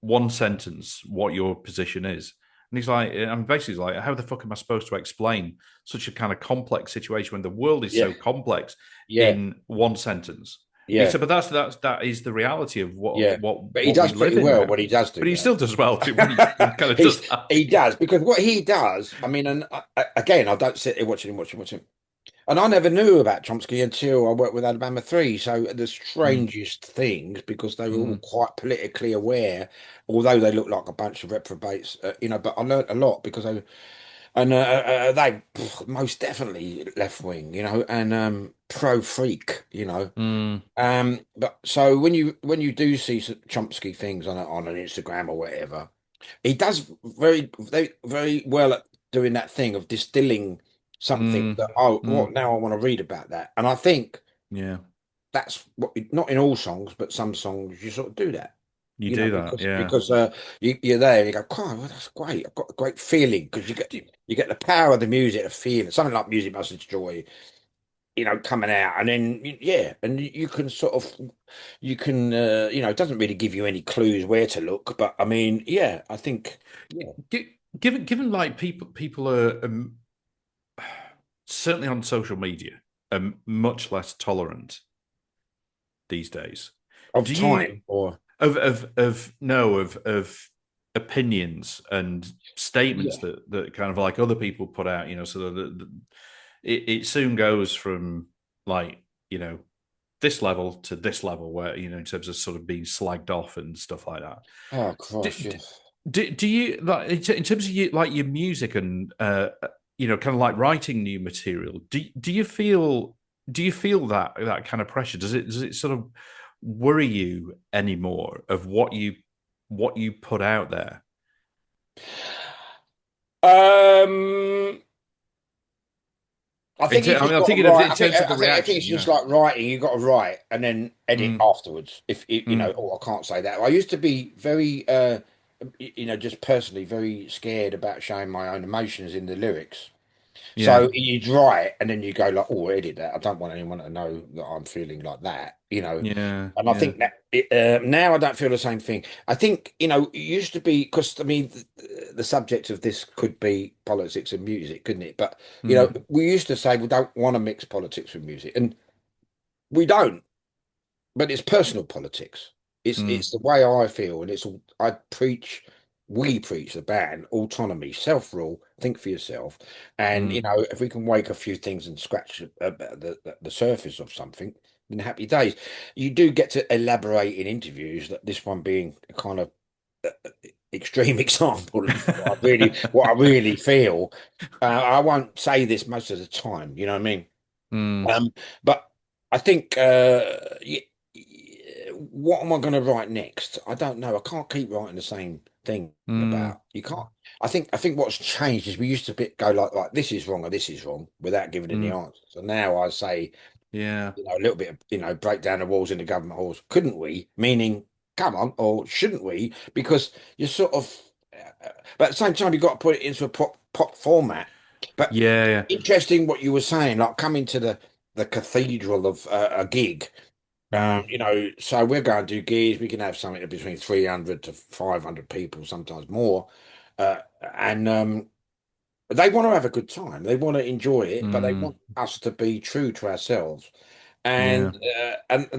one sentence what your position is. And he's like, I'm basically like, how the fuck am I supposed to explain such a kind of complex situation when the world is yeah, so complex yeah, in one sentence? But he yeah. said, but that is the reality of Yeah, but he what we does live pretty in well now. when he does But do he that. still does well when he kind of does that. He does because what he does, I mean, and again, I don't sit there watching him. And I never knew about Chomsky until I worked with Alabama 3. So the Mm, strangest things, because they were all mm, quite politically aware, although they looked like a bunch of reprobates, but I learnt a lot because they most definitely left wing, and pro freak, mm, But so when you do see Chomsky things on an Instagram or whatever, he does very well at doing that thing of distilling something mm, that, oh, mm. what, now I want to read about that. And I think Yeah, that's what, not in all songs, but some songs you sort of do that. you do that. Because Yeah. you're there and you go, God, well, that's great. I've got a great feeling because Do, you get the power of the music, the feeling, something like Music Must Destroy, coming out, and then yeah, and you can sort of it doesn't really give you any clues where to look, but I mean, yeah, I think, yeah. given like people are certainly on social media are much less tolerant these days. Of Do you time or of no of opinions and statements yeah. that kind of like other people put out, so that it soon goes from like, you know, this level to this level where, in terms of sort of being slagged off and stuff like that. Oh Do, Christ, yeah. do you like in terms of you like your music and kind of like writing new material? Do you feel that kind of pressure? Does it sort of worry you anymore of what you put out there? um I think you I mean, just I'm got to thinking of write. in terms of the I think reaction. it's just like writing. You got to write and then edit Mm, afterwards. If mm, oh, I can't say that. I used to be very, just personally very scared about showing my own emotions in the lyrics. yeah, So you write and then you go like, oh, edit that. I don't want anyone to know that I'm feeling like that. yeah, And I yeah, think that now I don't feel the same thing. I think, it used to be, because I mean, the subject of this could be politics and music, couldn't it? But, mm, we used to say we don't want to mix politics with music, and we don't, but it's personal politics. mm, It's the way I feel, and we preach the band autonomy, self rule, think for yourself, and mm, if we can wake a few things and scratch the surface of something, then happy days. You do get to elaborate in interviews, that this one being a kind of extreme example of what I really feel. I won't say this most of the time, you know what I mean? mm, But I think, what am I going to write next? I don't know. I can't keep writing the same thing mm, about. You can't. I think what's changed is we used to go like this is wrong or this is wrong without giving any mm, answers. So now I say, yeah, a little bit of, break down the walls in the government halls. Couldn't we? Meaning, come on, or shouldn't we? Because you're sort of, but at the same time, you've got to put it into a pop format. But yeah, yeah, interesting what you were saying, like coming to the cathedral of a gig. mm, So we're going to do gigs. We can have something between 300 to 500 people, sometimes more. Uh, and They want to have a good time. They want to enjoy it, but they mm, want us to be true to ourselves. yeah, And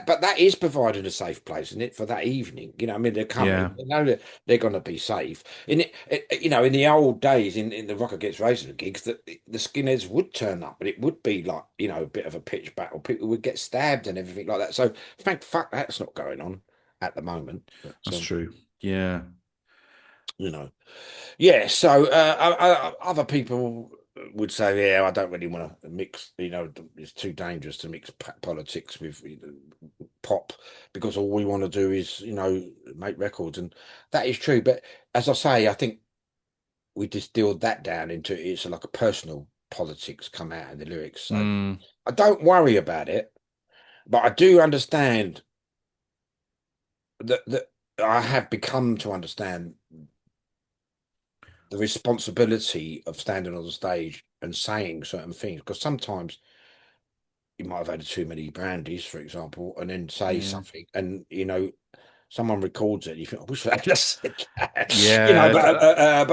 but that is providing a safe place, isn't it, for that evening? I mean, they're coming. yeah, They know that they're going to be safe. In the old days, in the Rock Against Razor gigs, that the skinheads would turn up, but it would be like, a bit of a pitch battle. People would get stabbed and everything like that. So thank fuck that's not going on at the moment. But that's true. Yeah, you know. Yeah, so other people would say, yeah, I don't really want to mix, it's too dangerous to mix politics with pop, because all we want to do is, make records. And that is true. But as I say, I think we distilled that down into it's like a personal politics come out in the lyrics. So mm, I don't worry about it, but I do understand that I have become to understand the responsibility of standing on the stage and saying certain things, because sometimes you might have had too many brandies, for example, and then say yeah, something, and someone records it, and you think, I wish I had said that, yeah.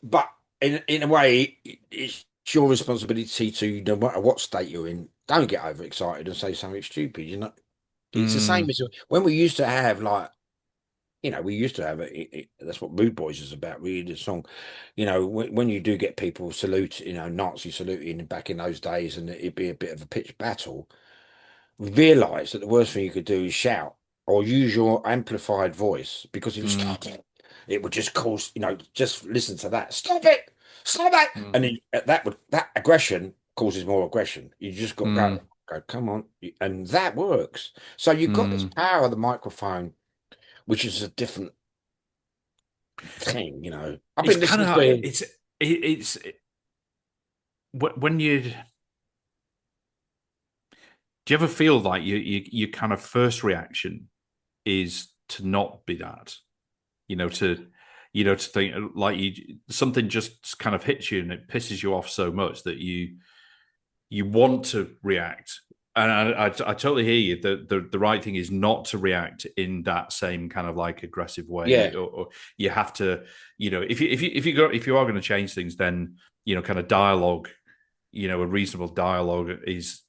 but in a way, it's your responsibility to, no matter what state you're in, don't get overexcited and say something stupid. It's the same Mm, as when we used to have like we used to have it. That's what Mood Boys is about, really. The song, when you do get people salute, Nazi saluting back in those days, and it'd be a bit of a pitched battle. Realize that the worst thing you could do is shout or use your amplified voice, because if you Mm, start it would just cause, just listen to that. Stop it! Stop it! And mm, then that aggression causes more aggression. You just got to mm, go, come on, and that works. So you've got this mm. power of the microphone, which is a different thing. I've It's been kind listening of to. it's when you do you ever feel like your kind of first reaction is to not be that, to think like something just kind of hits you and it pisses you off so much that you want to react. And I totally hear you. The right thing is not to react in that same kind of like aggressive way, Yeah, or you have to, if you are going to change things, then kind of dialogue, a reasonable dialogue is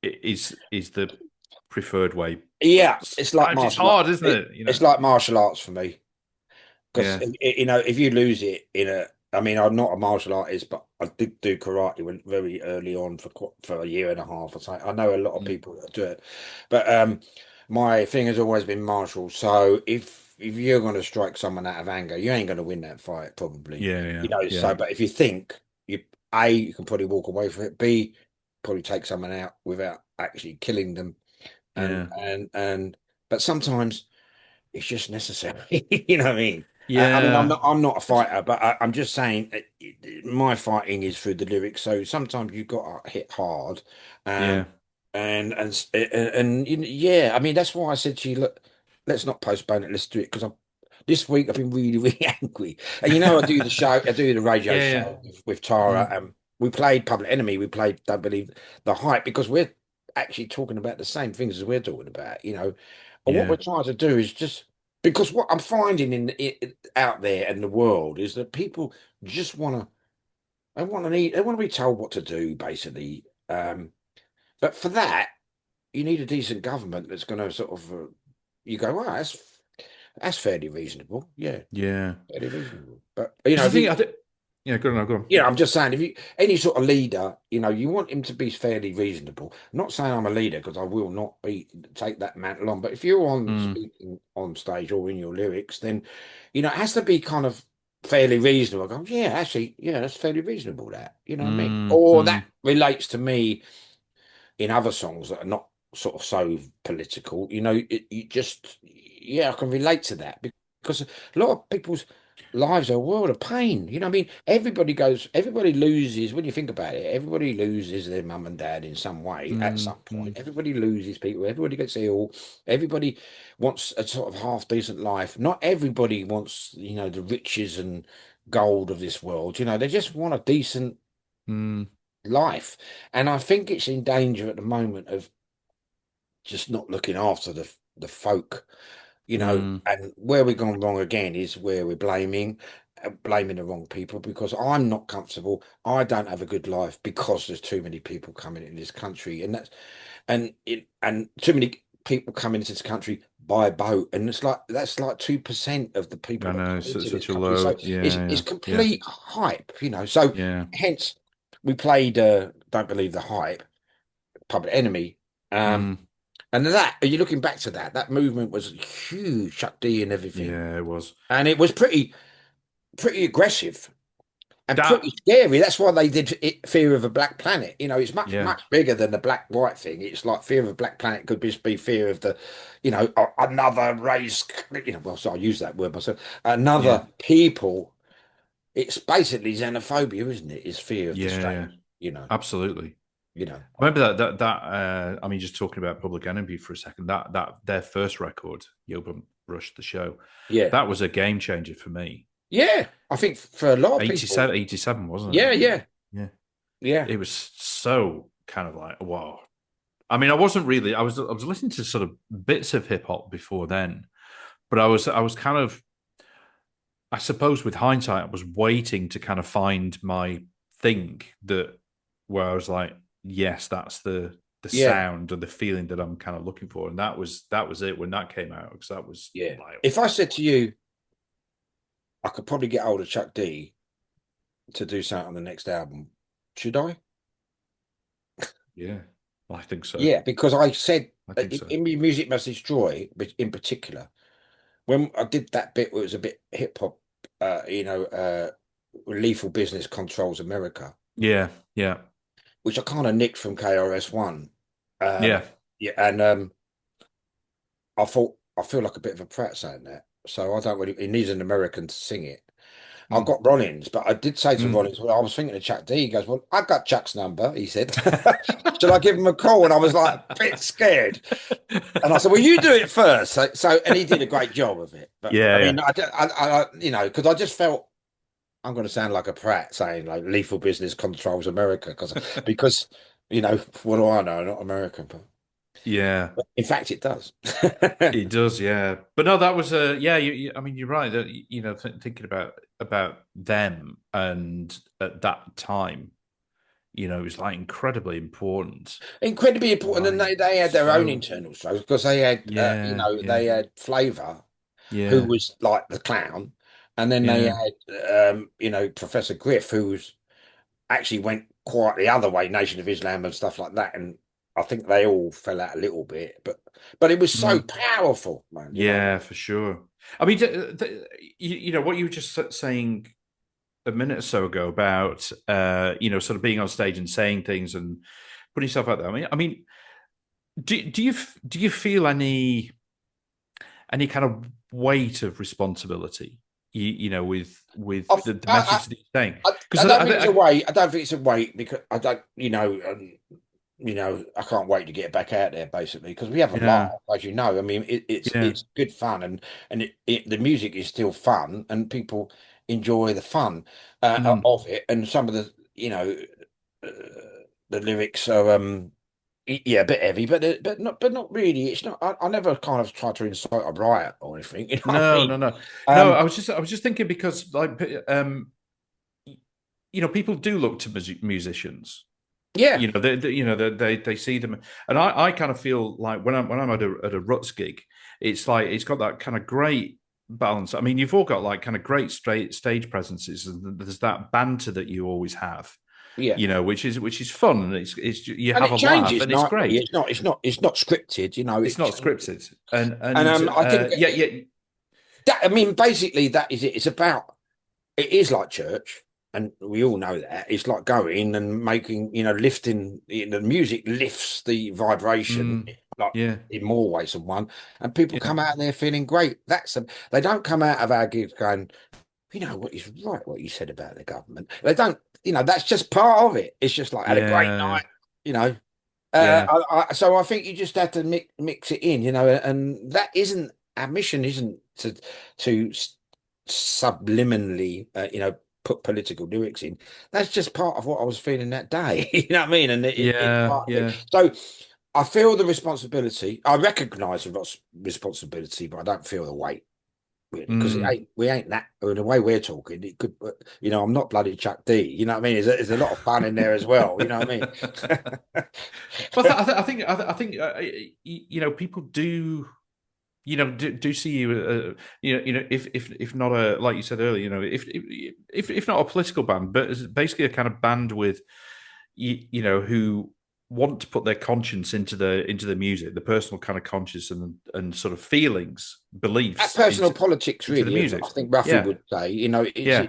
the preferred way. But yeah, it's like sometimes it's martial art. hard, isn't it? It's like martial arts for me. Because Yeah, if you lose it I mean, I'm not a martial artist, but I did do karate very early on for a year and a half or something. I know a lot of mm, people that do it, but my thing has always been martial. So if you're going to strike someone out of anger, you ain't going to win that fight probably. yeah, yeah, yeah, So but if you think you can probably walk away from it. B, probably take someone out without actually killing them, and yeah, but sometimes it's just necessary. You know what I mean? I mean, I'm yeah, not. I'm not a fighter, but I'm just saying my fighting is through the lyrics. So sometimes you've got to hit hard, yeah, um, and yeah. I mean, that's why I said to you, look, let's not postpone it. Let's do it, because this week I've been really, really angry. And I do the show. I do the radio yeah, yeah. show with Tara. Mm, We played Public Enemy. We played Don't Believe the Hype, because we're actually talking about the same things as we're talking about. And what yeah, we're trying to do is just, because what I'm finding out there in the world is that people just they want to be told what to do, basically. But for that, you need a decent government that's going to sort of you go, well, that's fairly reasonable, yeah, yeah. fairly reasonable. But Because if you I think, yeah, go on, go on. I'm just saying, if you any sort of leader, you want him to be fairly reasonable. I'm not saying I'm a leader, because I will not take that mantle on. But if you're on Mm, speaking on stage or in your lyrics, then it has to be kind of fairly reasonable. I go, yeah, actually, yeah, that's fairly reasonable. That, you know what I mean? mm, Or that mm, relates to me in other songs that are not sort of so political. You just, yeah, I can relate to that, because a lot of people's lives are a world of pain. You know what I mean? Everybody loses, when you think about it, everybody loses their mum and dad in some way at mm, some point. mm, Everybody loses people, everybody gets ill, everybody wants a sort of half decent life. Not everybody wants, the riches and gold of this world. They just want a decent mm, life. And I think it's in danger at the moment of just not looking after the folk, mm, and where we've gone wrong again is where we're blaming the wrong people, because I'm not comfortable. I don't have a good life because there's too many people coming in this country, and too many people coming into this country by boat, and that's like 2% of the people I that know, come it's into this such a country. So low, it's yeah, yeah, complete hype. So yeah, hence we played Don't Believe the Hype, Public Enemy. Um, mm, and are you looking back to that movement was huge, Chuck D and everything. yeah, it was And it was pretty aggressive and that, pretty scary. That's why they did Fear of a Black Planet. It's much, yeah, much bigger than the black white thing. It's like Fear of a Black Planet could just be fear of the, another race, well, so I use that word myself, yeah, another people. It's basically xenophobia, isn't it? It's fear of the yeah, yeah, strange, you know, absolutely. you know. I remember that. I mean, just talking about Public Enemy for a second. That their first record, Yobum Rush the Show, Yeah. that was a game changer for me. Yeah. I think for a lot of people, 87, 87, wasn't yeah, it? yeah. Yeah, Yeah. it was so kind of like wow. I mean, I wasn't really. I was listening to sort of bits of hip hop before then, but I was kind of, I suppose with hindsight, I was waiting to kind of find my thing that where I was like, yes, the Yeah, sound and the feeling that I'm kind of looking for. And that was it when that came out because that was yeah. like, If I said to wow. you, I could probably get hold of Chuck D to do something on the next album, should I? Yeah, I think so. Yeah, because I said I think so. in my Music Must Destroy, but in particular, when I did that bit where it was a bit hip hop, Lethal Business Controls America, Yeah, yeah, which I kind of nicked from KRS-One. yeah. Yeah, and I thought I feel like a bit of a prat saying that, so I don't really. He needs an American to sing it. I've Mm, got Rollins, but I did say to mm. Rollins, well, I was thinking of Chuck D. He goes, well, I've got Chuck's number. He said, shall I give him a call? And I was like a bit scared. And I said, well, you do it first. And he did a great job of it. But I Yeah, mean, yeah. because I just felt I'm going to sound like a prat saying like lethal business controls America because, what do I know? I'm not American, but Yeah, in fact, it does. it does. Yeah, but no, that was a yeah. I mean, you're right. That thinking about them and at that time, it was like incredibly important. Incredibly important, and Like they had their own so. internal struggles because they had, Yeah, yeah, they had Flavor, who yeah, was like the clown, and then they yeah. had, Professor Griff, who was actually went quite the other way, Nation of Islam and stuff like that, and I think they all fell out a little bit, but it was so Mm, powerful, man. yeah, for sure. I mean, what you were just saying a minute or so ago about sort of being on stage and saying things and putting yourself out there. I mean, do you feel any kind of weight of responsibility? With I've, the message that you're saying, I because don't think it's a weight. I don't think it's a weight because I don't, I can't wait to get back out there basically because we have a laugh, yeah, as you know. I mean, yeah, it's good fun and the music is still fun and people enjoy the fun mm, of it. And some of the, uh, the lyrics are yeah, a bit heavy, but not really. It's not. I never kind of try to incite a riot or anything. You know what I no, mean? no, no, no. Um, I was just thinking because like people do look to musicians. yeah, They see them, and I kind of feel like when I'm at a Ruts gig, it's like it's got that kind of great balance. I mean, you've all got like kind of great straight stage presences, and there's that banter that you always have, yeah. which is fun, and it's you And have it a laugh, changes and it's nightly. great. It's not scripted. It's not scripted, and and and I think yeah, yeah, that I mean basically that is it. It's about it is like church, and we all know that it's like going and making lifting the music lifts the vibration mm, like yeah, in more ways than one, and people yeah, come out there feeling great. They don't come out of our gigs going, what is right what you said about the government. They don't. That's just part of it. It's just like had a great yeah, night. You know. yeah, So I think you just have to mix it in, and that isn't our mission, isn't to subliminally, put political lyrics in. That's just part of what I was feeling that day. You know what I mean? And it's yeah, part of it. yeah. So I feel the responsibility. I recognise the responsibility, but I don't feel the weight really because it Mm. ain't we ain't that. The way we're talking, it could. I'm not bloody Chuck D. You know what I mean? There's a lot of fun in there as well. You know what I Well, mean? I think people do see you if not a like you said earlier if not a political band but as basically a kind of band with who want to put their conscience into the music, the personal kind of conscience and sort of feelings, At beliefs personal into politics, into the really, as music. I think Ruffy Yeah, would say, yeah,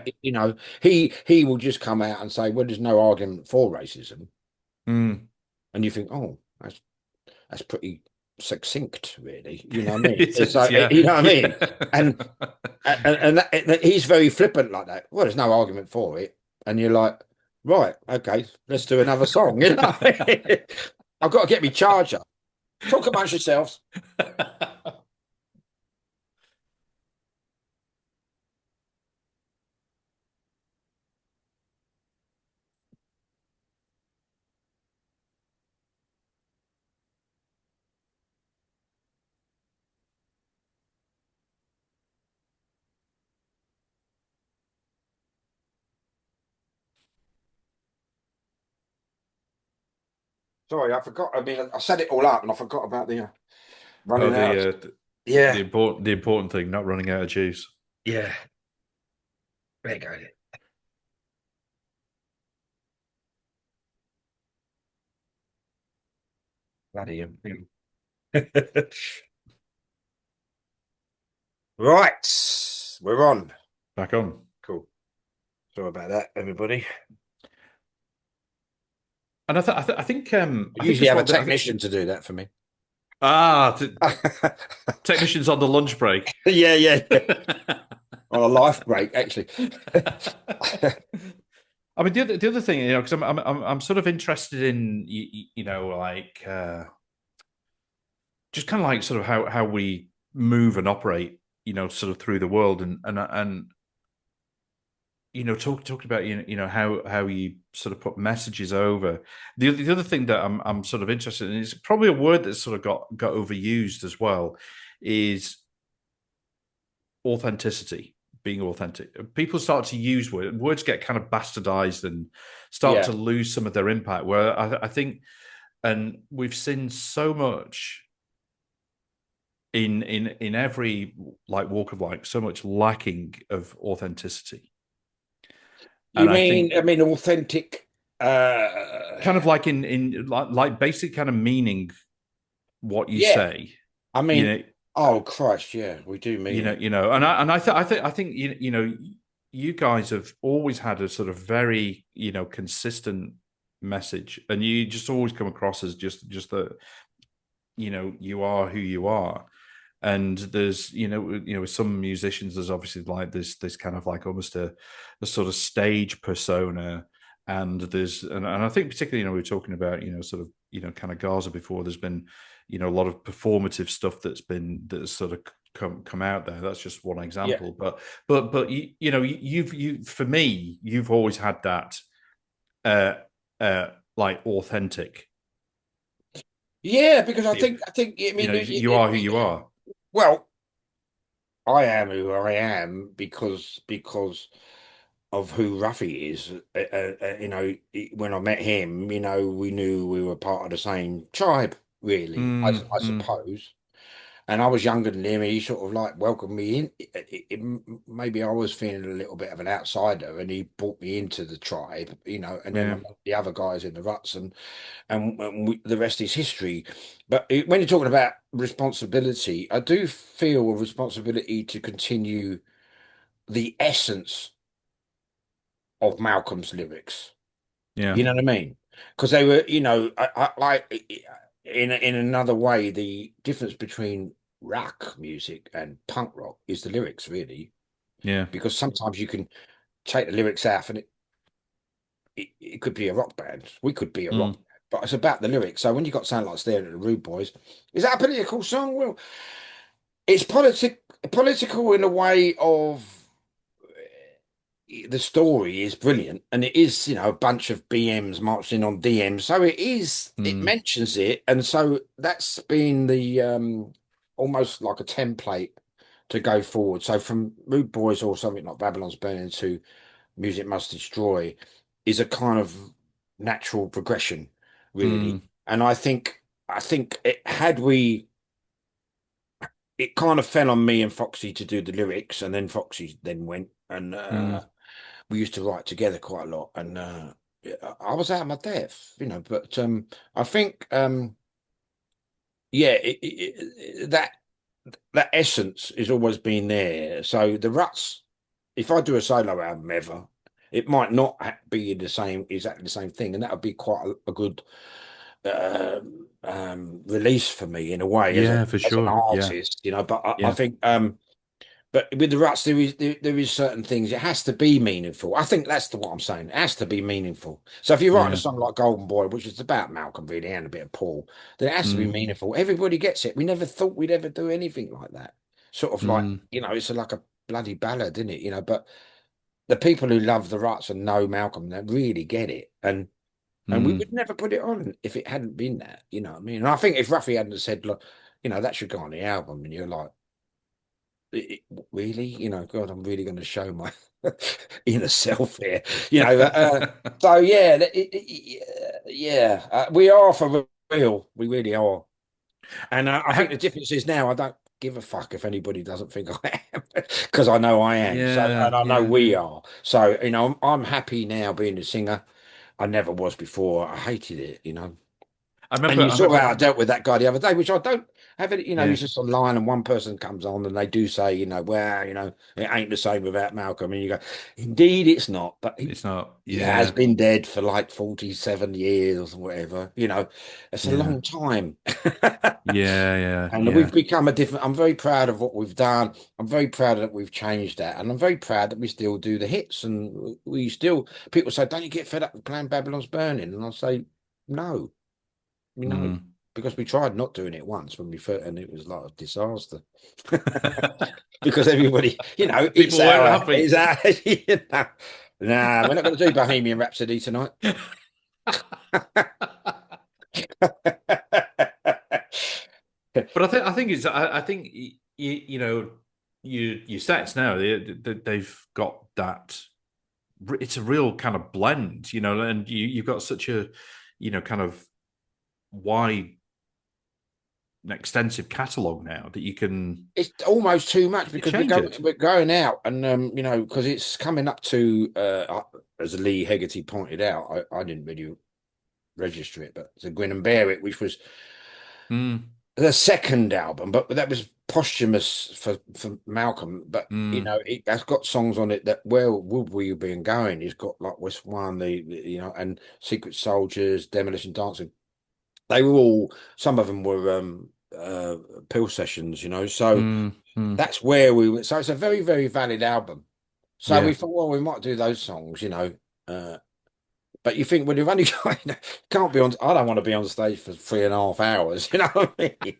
he will just come out and say, "Well, there's no argument for racism," mm. and you think, "Oh, that's pretty succinct, really." You know what I mean? It It's is, like, yeah, you know what I mean? yeah. And he's very flippant like that. Well, there's no argument for it, and you're like, right, okay, let's do another song. You know, what I mean? I've got to get me charger. Talk amongst yourselves. Sorry, I forgot. I mean, I set it all up and I forgot about the Oh, running out. the Yeah, important thing, not running out of juice. yeah. There you go. Bloody hell. Right, we're on. Back on. Cool. Sorry about that, everybody. And I I think usually as have a well that technician to do that for me. ah t technicians on the lunch break. Yeah, yeah, yeah. On a life break, actually. I mean, the other thing, because I'm sort of interested in like just kind of like sort of how we move and operate, sort of through the world, and talking about how you sort of put messages over. The other thing that I'm sort of interested in is probably a word that's sort of got overused as well, is authenticity. Being authentic, people start to use words get kind of bastardized and start Yeah. to lose some of their impact. Where I think, and we've seen so much in every like walk of life, so much lacking of authenticity. You And I mean, think I mean, authentic. Uh, kind of like in like basic kind of meaning what you yeah. say, I you mean, know, oh Christ, yeah, we do mean it. I think you guys have always had a sort of very consistent message, and you just always come across as just that you are who you are. And there's with some musicians there's obviously like this kind of like almost a sort of stage persona, and and I think particularly we were talking about sort of kind of Gaza before. There's been a lot of performative stuff that's sort of come out there. That's just one Yeah. example, but you for me you've always had that uh like authentic Yeah, because feel. I think, I mean, You are who you are. well, I am who I am because of who Ruffy is. When I met him, we knew we were part of the same tribe, really, I Mm. suppose. And I was younger than him. He sort of like welcomed me in. Maybe I was feeling a little bit of an outsider, and he brought me into the tribe, and then I Yeah. met the other guys in the ruts, the rest is history. But when you're talking about responsibility, I do feel a responsibility to continue the essence of Malcolm's lyrics. Yeah. You know what I mean? Because they were, like in another way, the difference between rock music and punk rock is the lyrics, really. Yeah. Because sometimes you can take the lyrics out, and it could be a rock band. We could be a rock Mm. band, but it's about the lyrics. So when you got something like Staring at the Rude Boys, is that a political song? Well, it's political in a way of the story is brilliant, and it is a bunch of BMs marching on DMs, so it Mm. mentions it, and so that's been the almost like a template to go forward. So from Rude Boys or something like Babylon's Burning to Music Must Destroy is a kind of natural progression, really. Mm. And I think it kind of fell on me and Foxy to do the lyrics, and then Foxy then went, and Mm. we used to write together quite a lot, and I was out of my depth, but I think yeah, that essence has always been there. So the ruts, if I do a solo album ever, it might not be exactly the same thing, and that would be quite a good release for me in a way as Yeah, for an sure. Yeah. artist, But I Yeah. think but with the ruts, there is certain things. It has to be meaningful. I think that's what I'm saying. It has to be meaningful. So if you're writing a Yeah. song like Golden Boy, which is about Malcolm really and a bit of Paul, then it has to be Mm. meaningful. Everybody gets it. We never thought we'd ever do anything like that. Sort of like, Mm. it's like a bloody ballad, isn't it? But the people who love the ruts and know Malcolm, they really get it. And we Mm. would never put it on if it hadn't been that. You know what I mean? And I think if Ruffy hadn't said, look, that should go on the album, and you're like, really, God, I'm really going to show my inner self here, so yeah, yeah, we are for real, we really are. And I think How, the difference is now I don't give a fuck if anybody doesn't think I am, because I know I am. So, yeah, and I know yeah. we are. So, I'm happy now being a singer. I never was before. I hated it. I And remember, you I saw remember. how I dealt with that guy the other day, which I don't have it. Yeah, He's just online, and one person comes on, and they do say, well, it ain't the same without Malcolm. And you go, indeed, it's not. But it's not. he has Yeah, been dead for like 47 years or whatever. It's a yeah, long time. yeah, yeah, And yeah, we've become a different. I'm very proud of what we've done. I'm very proud that we've changed that, and I'm very proud that we still do the hits. And we still, people say, "Don't you get fed up with playing Babylon's Burning?" And I say, "No, mm. because we tried not doing it once when we first, and it was like a disaster." Because everybody, People weren't happy. it's our, Nah, we're not going to do Bohemian Rhapsody tonight. But I think it's I think your sets now they've got that. It's a real kind of blend, and you've got such a kind of wide and extensive catalog now that you can It's almost too much you because change it. we're going out, and because it's coming up to as Lee Hegarty pointed out, I didn't really register it, but to Grin and Bear It, which was Mm, the second album, but that was posthumous for Malcolm. But mm, it has got songs on it that where would we have been going? It's got like West One, and Secret Soldiers, Demolition Dancing. They were all, some of them were pill sessions, so. mm, mm. That's where we went. So it's a very, very valid album. So we Yeah. thought, well, we might do those songs. But you think, well, you've only got, can't be on. I don't want to be on stage for 3.5 hours. You know what I mean?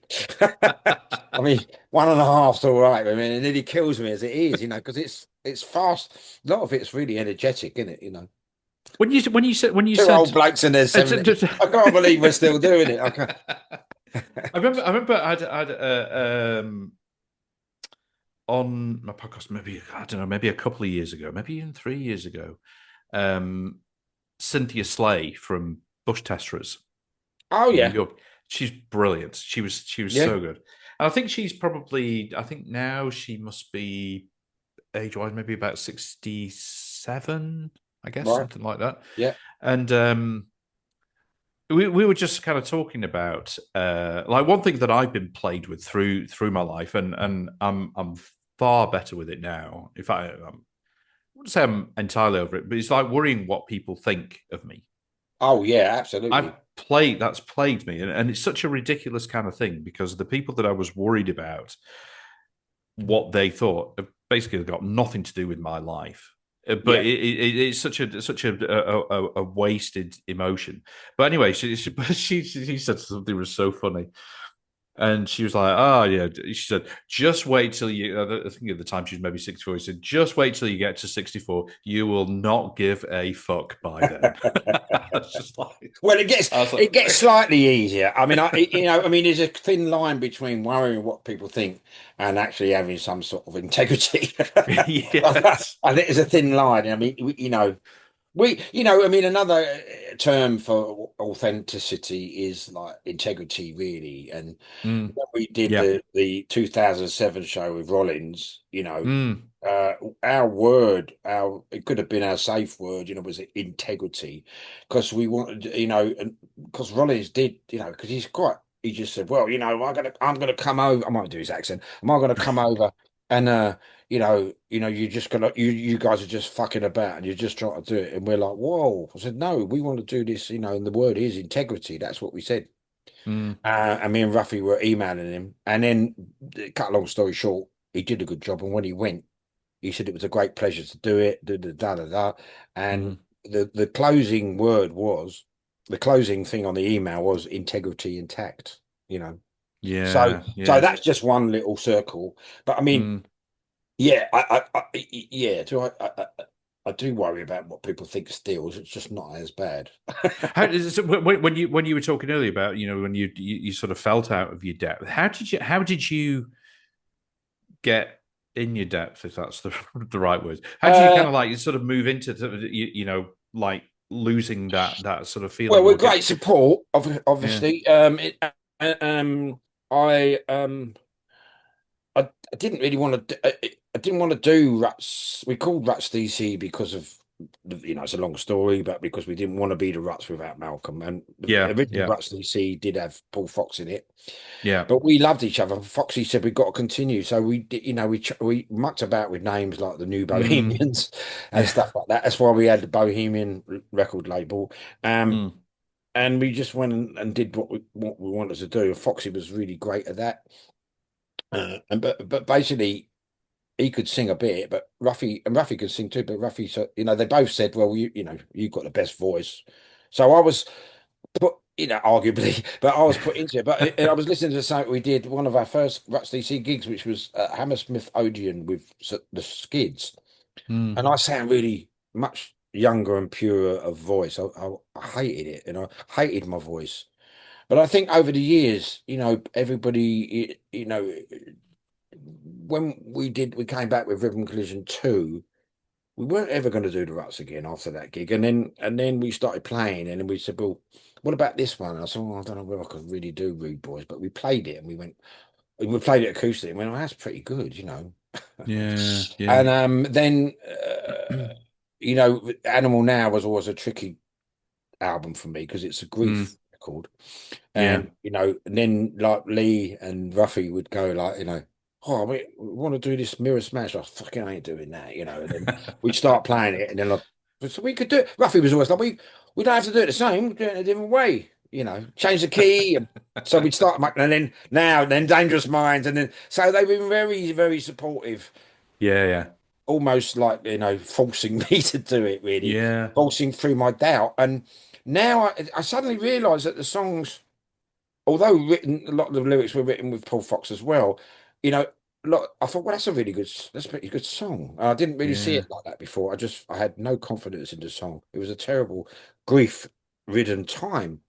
I mean, 1.5's all right. I mean, it nearly kills me as it is, because it's fast. A lot of it's really energetic, isn't it? When you Two old said blokes in their it's, 70s. I can't believe we're still doing it. I can't. I remember I'd on my podcast, maybe I don't know, maybe a couple of years ago, maybe even 3 years ago, um, Cynthia Slay from Bush Testers Oh in New yeah, York. She's brilliant. She was yeah, so good. And I think she's probably. I think now she must be age-wise maybe about 67. I guess right, something like that. yeah, And we were just kind of talking about like one thing that I've been plagued with through my life, and I'm far better with it now. If I wouldn't say I'm entirely over it, but it's like worrying what people think of me. oh yeah, I've absolutely, played that's plagued me, and it's such a ridiculous kind of thing because the people that I was worried about what they thought have basically got nothing to do with my life. But yeah. it's such a wasted emotion. But anyway, she said something was so funny. And she was like, "Oh yeah." She said, "Just wait till you." I think at the time she was maybe 64. She said, "Just wait till you get to 64. You will not give a fuck by then." I was just like, Well, it gets I was it gets like, slightly easier. I mean, there's a thin line between worrying what people think and actually having some sort of integrity. yes, I think there's a thin line. I mean, I mean, another term for authenticity is like integrity, really. And mm, when we did yeah, the 2007 show with Rollins, mm, uh, our word, it could have been our safe word, was integrity, because we wanted, and because Rollins did, because he just said, well, I'm gonna come over. I might do his accent. Am I gonna come over and you're just gonna, you guys are just fucking about and you're just trying to do it, and we're like, whoa. I said, no, we want to do this, and the word is integrity. That's what we said. mm, And me and Ruffy were emailing him, and then, cut a long story short, he did a good job, and when he went, he said it was a great pleasure to do it, da da da. And mm. the closing word was, the closing thing on the email was integrity intact, you know. So Yeah, so yeah. that's just one little circle. But I mean, Mm. yeah, yeah, I do worry about what people think steals. It's just not as bad. So when you were talking earlier about when you sort of felt out of your depth, how did you get in your depth, if that's the the right word. How do you Uh, kind of like sort of move into you know like losing that sort of well, feeling with or get great support, yeah obviously. I I didn't really want to. I didn't want to do Ruts. We called Ruts DC because of it's a long story, but because we didn't want to be the Ruts without Malcolm. And the yeah original yeah Ruts DC did have Paul Fox in it, yeah but we loved each other. Foxy said we've got to continue, so we did. We mucked about with names like the New mm, Bohemians and yeah stuff like that. That's why we had the Bohemian record label. mm, And we just went and did what we wanted to do. Foxy was really great at that. And but basically he could sing a bit, but Ruffy could sing too. But Ruffy, so they both said, "Well, you've got the best voice." So I was put, arguably, but I was put into it. But I was listening to something we did one of our first Ruts DC gigs, which was at Hammersmith Odeon with the Skids, mm, and I sound really much younger and purer of voice. I hated it, and I hated my voice. But I think over the years, everybody, when we came back with Rhythm Collision 2, we weren't ever going to do the Ruts again after that gig. And then we started playing, and then we said, well, what about this one? And I said, well, I don't know whether I could really do Rude Boys, but we played it and we played it acoustic and went, oh, that's pretty good. yeah yeah And then, Animal Now was always a tricky album for me because it's a mm, grief record. yeah And then like Lee and Ruffy would go like, oh, we want to do this Mirror Smash. I fucking ain't doing that. And then we'd start playing it, and then like, so we could do it. Ruffy was always like, we don't have to do it the same. We do it in a different way. Change the key. And so we'd start, and then Dangerous Minds, and then so they've been very, very supportive, yeah yeah almost like forcing me to do it, really, yeah forcing through my doubt. And now I suddenly realise that the songs, although written, a lot of the lyrics were written with Paul Fox as well, you know, look, I thought, well, that's a pretty good song. And I didn't really see yeah. it like that before. I had no confidence in the song. It was a terrible grief-ridden time.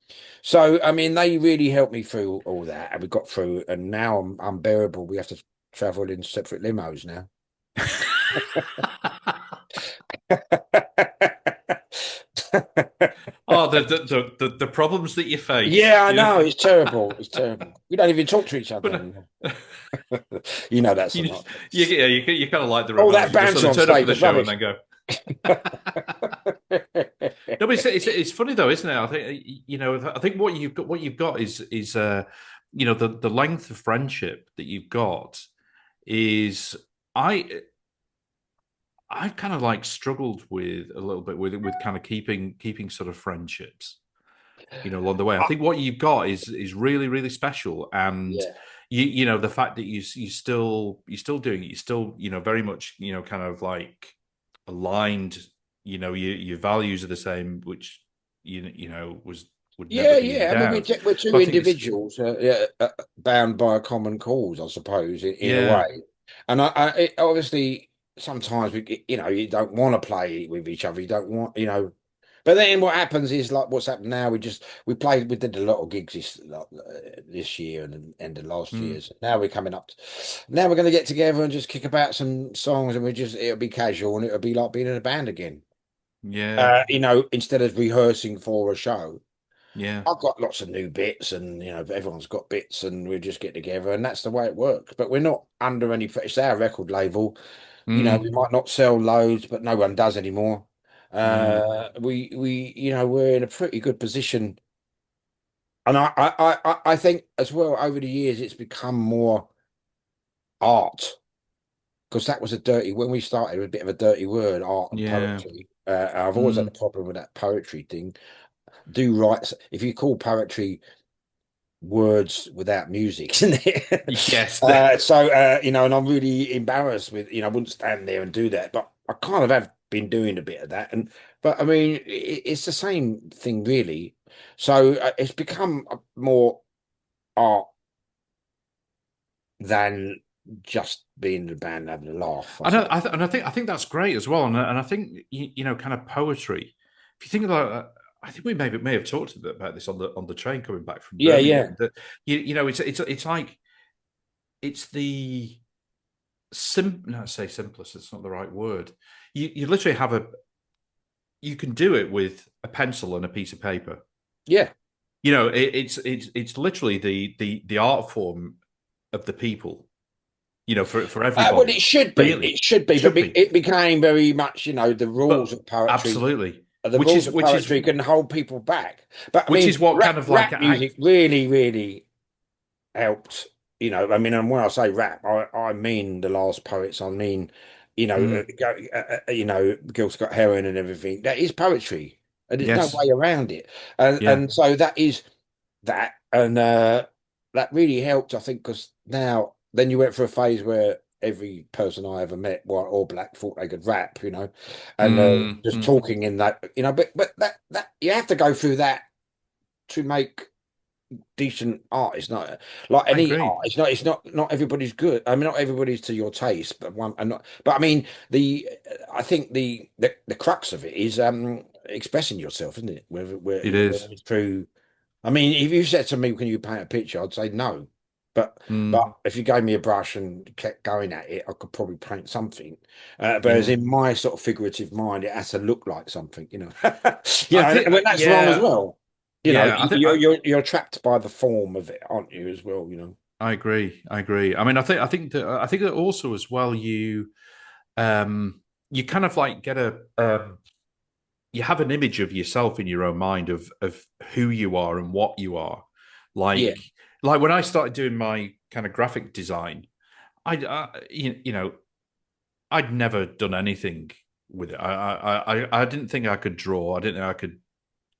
So, I mean, they really helped me through all that, and we got through, and now I'm unbearable. We have to travel in separate limos now. Oh, the problems that you face, Yeah, I you know. know. It's terrible. It's terrible. We don't even talk to each other But anymore. That's a you, lot. yeah, you kind of like the All that Ramones. You just sort banter of on turn up for stage the was show and rubbish. then go. No, but it's funny though, isn't it? I think I think what you've got is the length of friendship that you've got is I I've kind of like struggled with a little bit with kind of keeping sort of friendships, along the way. I think what you've got is really really special, and Yeah. the fact that you're still doing it, you're still very much kind of like aligned. Your values are the same, which was would never Yeah, be in yeah. I mean, doubt. we're two So I think it's individuals, yeah, bound by a common cause, I suppose, in a yeah, way. And obviously, sometimes you don't want to play with each other. You don't want, But then what happens is like what's happened now. We did a lot of gigs this year and the end of last mm, year. So now we're coming up. Now we're going to get together and just kick about some songs, and it'll be casual, and it'll be like being in a band again. yeah, Instead of rehearsing for a show. yeah, I've got lots of new bits, and everyone's got bits, and we just get together, and that's the way it works. But we're not under any. It's our record label. We mm, might not sell loads, but no one does anymore. mm, We're in a pretty good position, and I think as well over the years it's become more art because that was a dirty when we started. It was a bit of a dirty word, art and yeah, poetry. I've always had a mm, problem with that poetry thing. Do write if you call poetry words without music, isn't it? yes, And I'm really embarrassed with, I wouldn't stand there and do that, but I kind of have been doing a bit of that. But I mean, it's the same thing, really. So it's become more art than just being in the band having a laugh, I I know, suppose. and I think that's great as well, and I think kind of poetry. If you think about, I think we may have talked a bit about this on the train coming back from Yeah, yeah, Birmingham. That it's like it's the not say simplest, it's not the right word. You literally have a you can do it with a pencil and a piece of paper. Yeah. It's literally the art form of the people. For Well, everybody. it should be. Really, It should be, but should be. it became very much, the But rules of poetry. absolutely, The which rules is of which is poetry can hold people back. But I which mean, is what kind of like rap I music really, really helped. I mean, and when I say rap, I mean the last poets. I mean, mm, Gil's Got Heroin and everything. That is poetry, and there's no yes, way around it. And yeah, and so that is that, and that really helped, I think, because now then you went through a phase where every person I ever met, white or black, thought they could rap, and just mm. talking in that, but that you have to go through that to make decent art. It's not like I any art. agree. It's not everybody's good. I mean, not everybody's to your taste, but one and not. But I mean, I think the crux of it is expressing yourself, isn't it? It Whether is. it's through. I mean, if you said to me, "Can you paint a picture?" I'd say no. But Mm. if you gave me a brush and kept going at it, I could probably paint something. But as Yeah, in my sort of figurative mind, it has to look like something, I think. and when that's wrong as Yeah, well. yeah. I think. You're trapped by the form of it, aren't you, as well? I agree. I agree. I mean, I think that also as well. You kind of like get a you have an image of yourself in your own mind of who you are and what you are. Yeah. Like like when I started doing my kind of graphic design, I'd never done anything with it. I didn't think I could draw. I didn't think I could.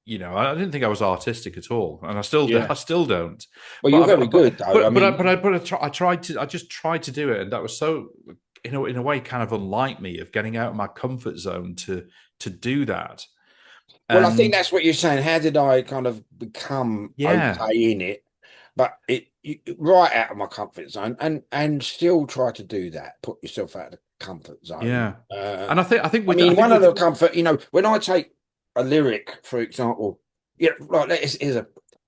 I didn't think I was artistic at all, and Yeah. I still don't. Well, you're But very good though. I mean, I tried to. I just tried to do it, and that was so in a way kind of unlike me of getting out of my comfort zone to do that. well, I think And that's what you're saying. How did I kind of become yeah, okay in it? But right out of my comfort zone, and still try to do that. Put yourself out of the comfort zone. yeah, and I think I with I mean, think one of with the comfort, when I take a lyric, for example, like here's a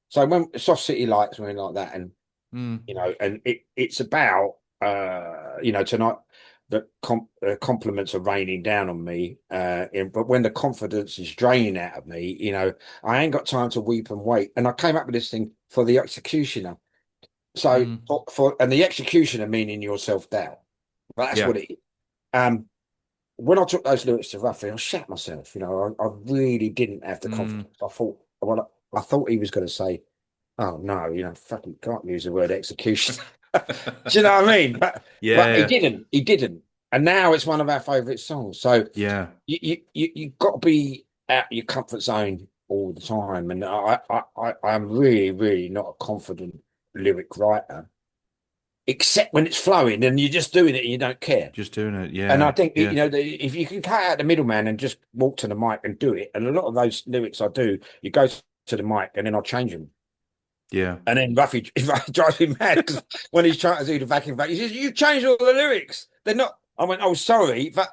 so when Soft City Lights, when like that, and mm, and it's about tonight the compliments are raining down on me, but when the confidence is draining out of me, I ain't got time to weep and wait. And I came up with this thing for the executioner. So mm, and the executioner meaning your self doubt. But that's yeah, what it is. Um, when I took those lyrics to Ruffy, I shat myself. I really didn't have the mm, confidence. I thought he was going to say, "Oh no, fucking can't use the word execution." Do you know what I mean? But he yeah, didn't. He didn't. And now it's one of our favourite songs. So yeah, you got to be out your comfort zone all the time. And I'm really really not a confident lyric writer, except when it's flowing and you're just doing it and you don't care. just doing it. And I Yeah, think yeah, if you can cut out the middleman and just walk to the mic and do it, and a lot of those lyrics I do, you go to the mic and then I'll change them. yeah, And then Ruffy drives me mad because when he's trying to do the vacuum back, he says, "You changed all the lyrics. They're not." I went, "Oh, sorry," but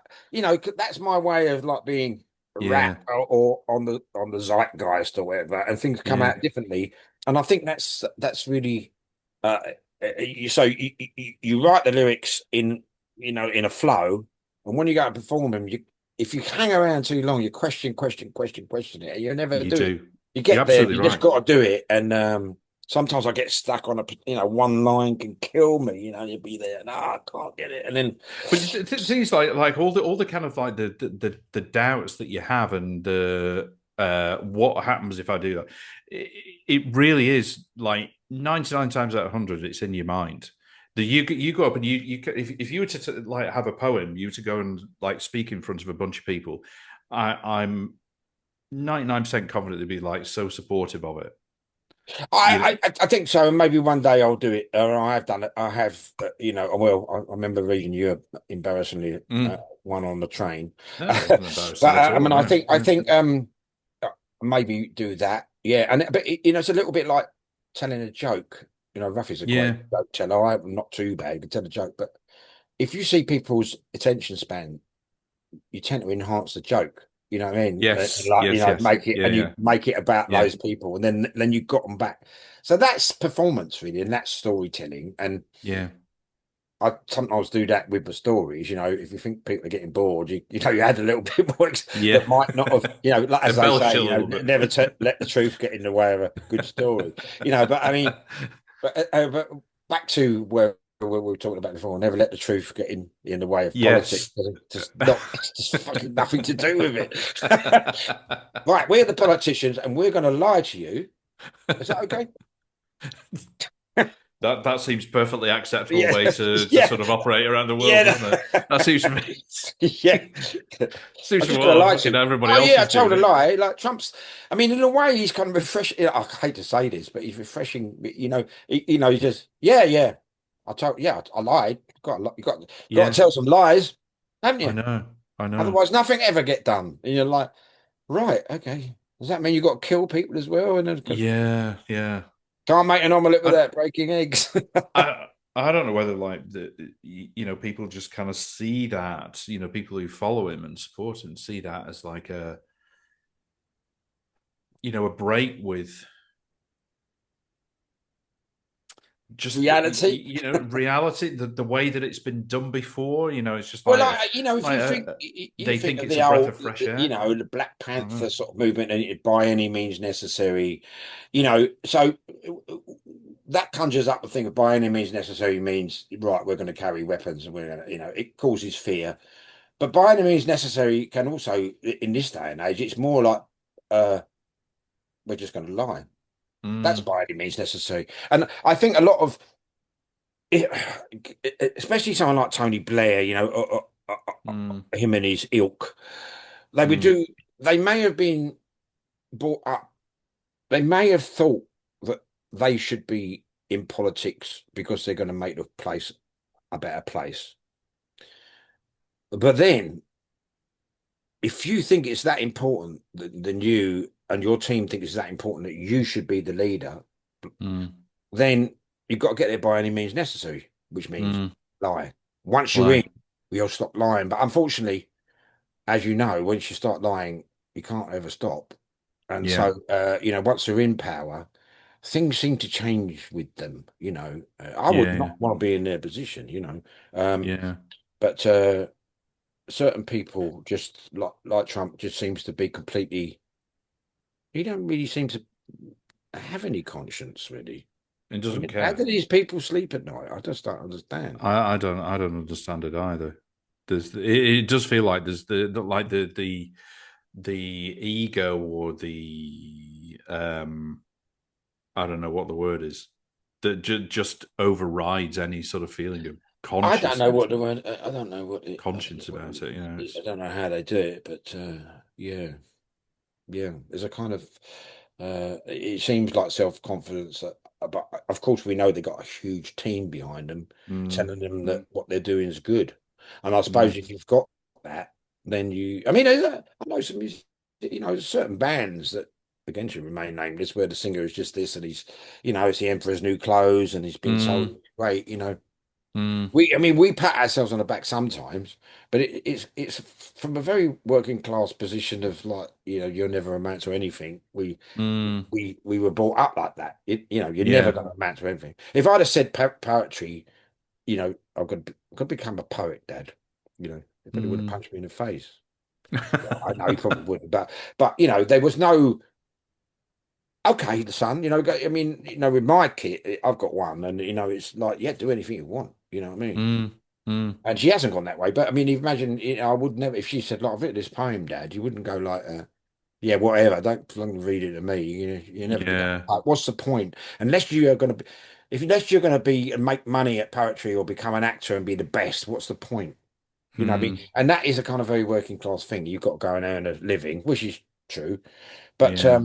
that's my way of like being rap yeah, or on the zeitgeist or whatever, and things come yeah. out differently. And I think that's really uh, so you write the lyrics in a flow, and when you go and perform them, if you hang around too long, you question it, and you never You do it. do. You You're get there, absolutely you just right. got to do it, and sometimes I get stuck on one line can kill me. You'd be there, no, I can't get it, and then But things like all the kind of like the doubts that you have and the what happens if I do that. It really is like 99 times out of 100, it's in your mind. The you go up and if you were to like have a poem, you were to go and like speak in front of a bunch of people. I'm 99% confident they'd be like so supportive of it. You know, I think so. And maybe one day I'll do it. Or I have done it. I have, well, I remember reading you embarrassingly mm. one on the train. No, it wasn't But embarrassing at I all. mean, I No, think I no. think maybe do that. Yeah, and but it's a little bit like telling a joke. Ruffy's a great Yeah, joke teller. I'm not too bad. He can tell a joke, but if you see people's attention span, you tend to enhance the joke. You know what I mean? And yes, like yes, yes. make it Yeah, and you yeah, make it about yeah, those people, and then you got them back. So that's performance really, and that's storytelling. And yeah. I sometimes do that with the stories. If you think people are getting bored, you add a little bit more Yeah. that might not have, like, as they Embellish say, it a little bit. never let the truth get in the way of a good story. But I mean, but back to where we were talking about before, never let the truth get in the way of politics. Yes. It's just fucking nothing to do with it. Right, we're the politicians, and we're going to lie to you. Is that okay? That seems perfectly acceptable Yeah, way to yeah, sort of operate around the world, yeah, doesn't it? That seems to me yeah. seems I'm to just me going to what lie to fucking you. everybody Oh else yeah, I is told doing a it. lie. Like Trump's, I mean, in a way, he's kind of refreshing. I hate to say this, but he's refreshing. He just, yeah, yeah. I lied. You got to Yeah, tell some lies, haven't I you? know. I know. Otherwise, nothing ever get done. And you're like, right, okay. Does that mean you got to kill people as well? And then Yeah, yeah. can't make an omelette I, without breaking eggs. I don't know whether like people just kind of see that, people who follow him and support him see that as like a break with just Reality. reality, the way that it's been done before. It's just Well, like like, if like you uh, think you they think think of it's the a breath old, of fresh air. the Black I don't know. Panther sort of movement, and by any means necessary, so that conjures up the thing of by any means necessary means right. We're going to carry weapons, and we're going to, it causes fear. But by any means necessary can also, in this day and age, it's more like uh, we're just going to lie. That's Mm, by any means necessary, and I think a lot of it, especially someone like Tony Blair, mm, him and his ilk, they would mm, do. They may have been brought up. They may have thought that they should be in politics because they're going to make the place a better place. But then, if you think it's that important, then you and your team think it's that important that you should be the leader, mm, then you've got to get there by any means necessary, which means mm. lie. Once you're in, Why? we all stop lying. But unfortunately, as you know, once you start lying, you can't ever stop. And Yeah, so, once they're in power, things seem to change with them. I would yeah, not yeah, want to be in their position. Um, yeah. but certain people, just like Trump, just seems to be completely. He don't really seem to have any conscience, really. It I doesn't mean, how care. do these people sleep at night? I just don't understand. I don't understand it either. It does feel like there's the ego or the I don't know what the word is that just overrides any sort of feeling of I don't know consciousness what the word. I don't know what it. I don't know conscience what. about it. I It's don't know how they do it, but yeah. Yeah, there's a kind of it seems like self-confidence, but of course we know they got a huge team behind them mm, telling them that mm, what they're doing is good. And I suppose mm, if you've got that, then I mean, I know some there's certain bands that again should remain nameless where the singer is just this and he's, it's the Emperor's New Clothes and he's been mm, told great, mm, I mean, we pat ourselves on the back sometimes, but it's from a very working class position of like, you'll never amount to anything. We mm. we were brought up like that. You're never Yeah. going to amount to anything. If I'd have said poetry, I could become a poet, Dad. He probably would have Mm. punched me in the face. Well, I know he probably wouldn't, but there was no okay, the son. I mean, with my kid, I've got one, and it's like, yeah, do anything you want. You know what I mean? Mm, mm, And she hasn't gone that way. But I mean, imagine, I would never, if she said, like, I've written this poem, Dad, you wouldn't go like, yeah, whatever. Don't read it to me. You're never going to yeah. like, what's the point? Unless you are going to be, unless you're going to be and make money at poetry or become an actor and be the best, what's the point? What I mean? Mm, And that is a kind of very working class thing. You've got to go and earn a living, which is true. But, yeah.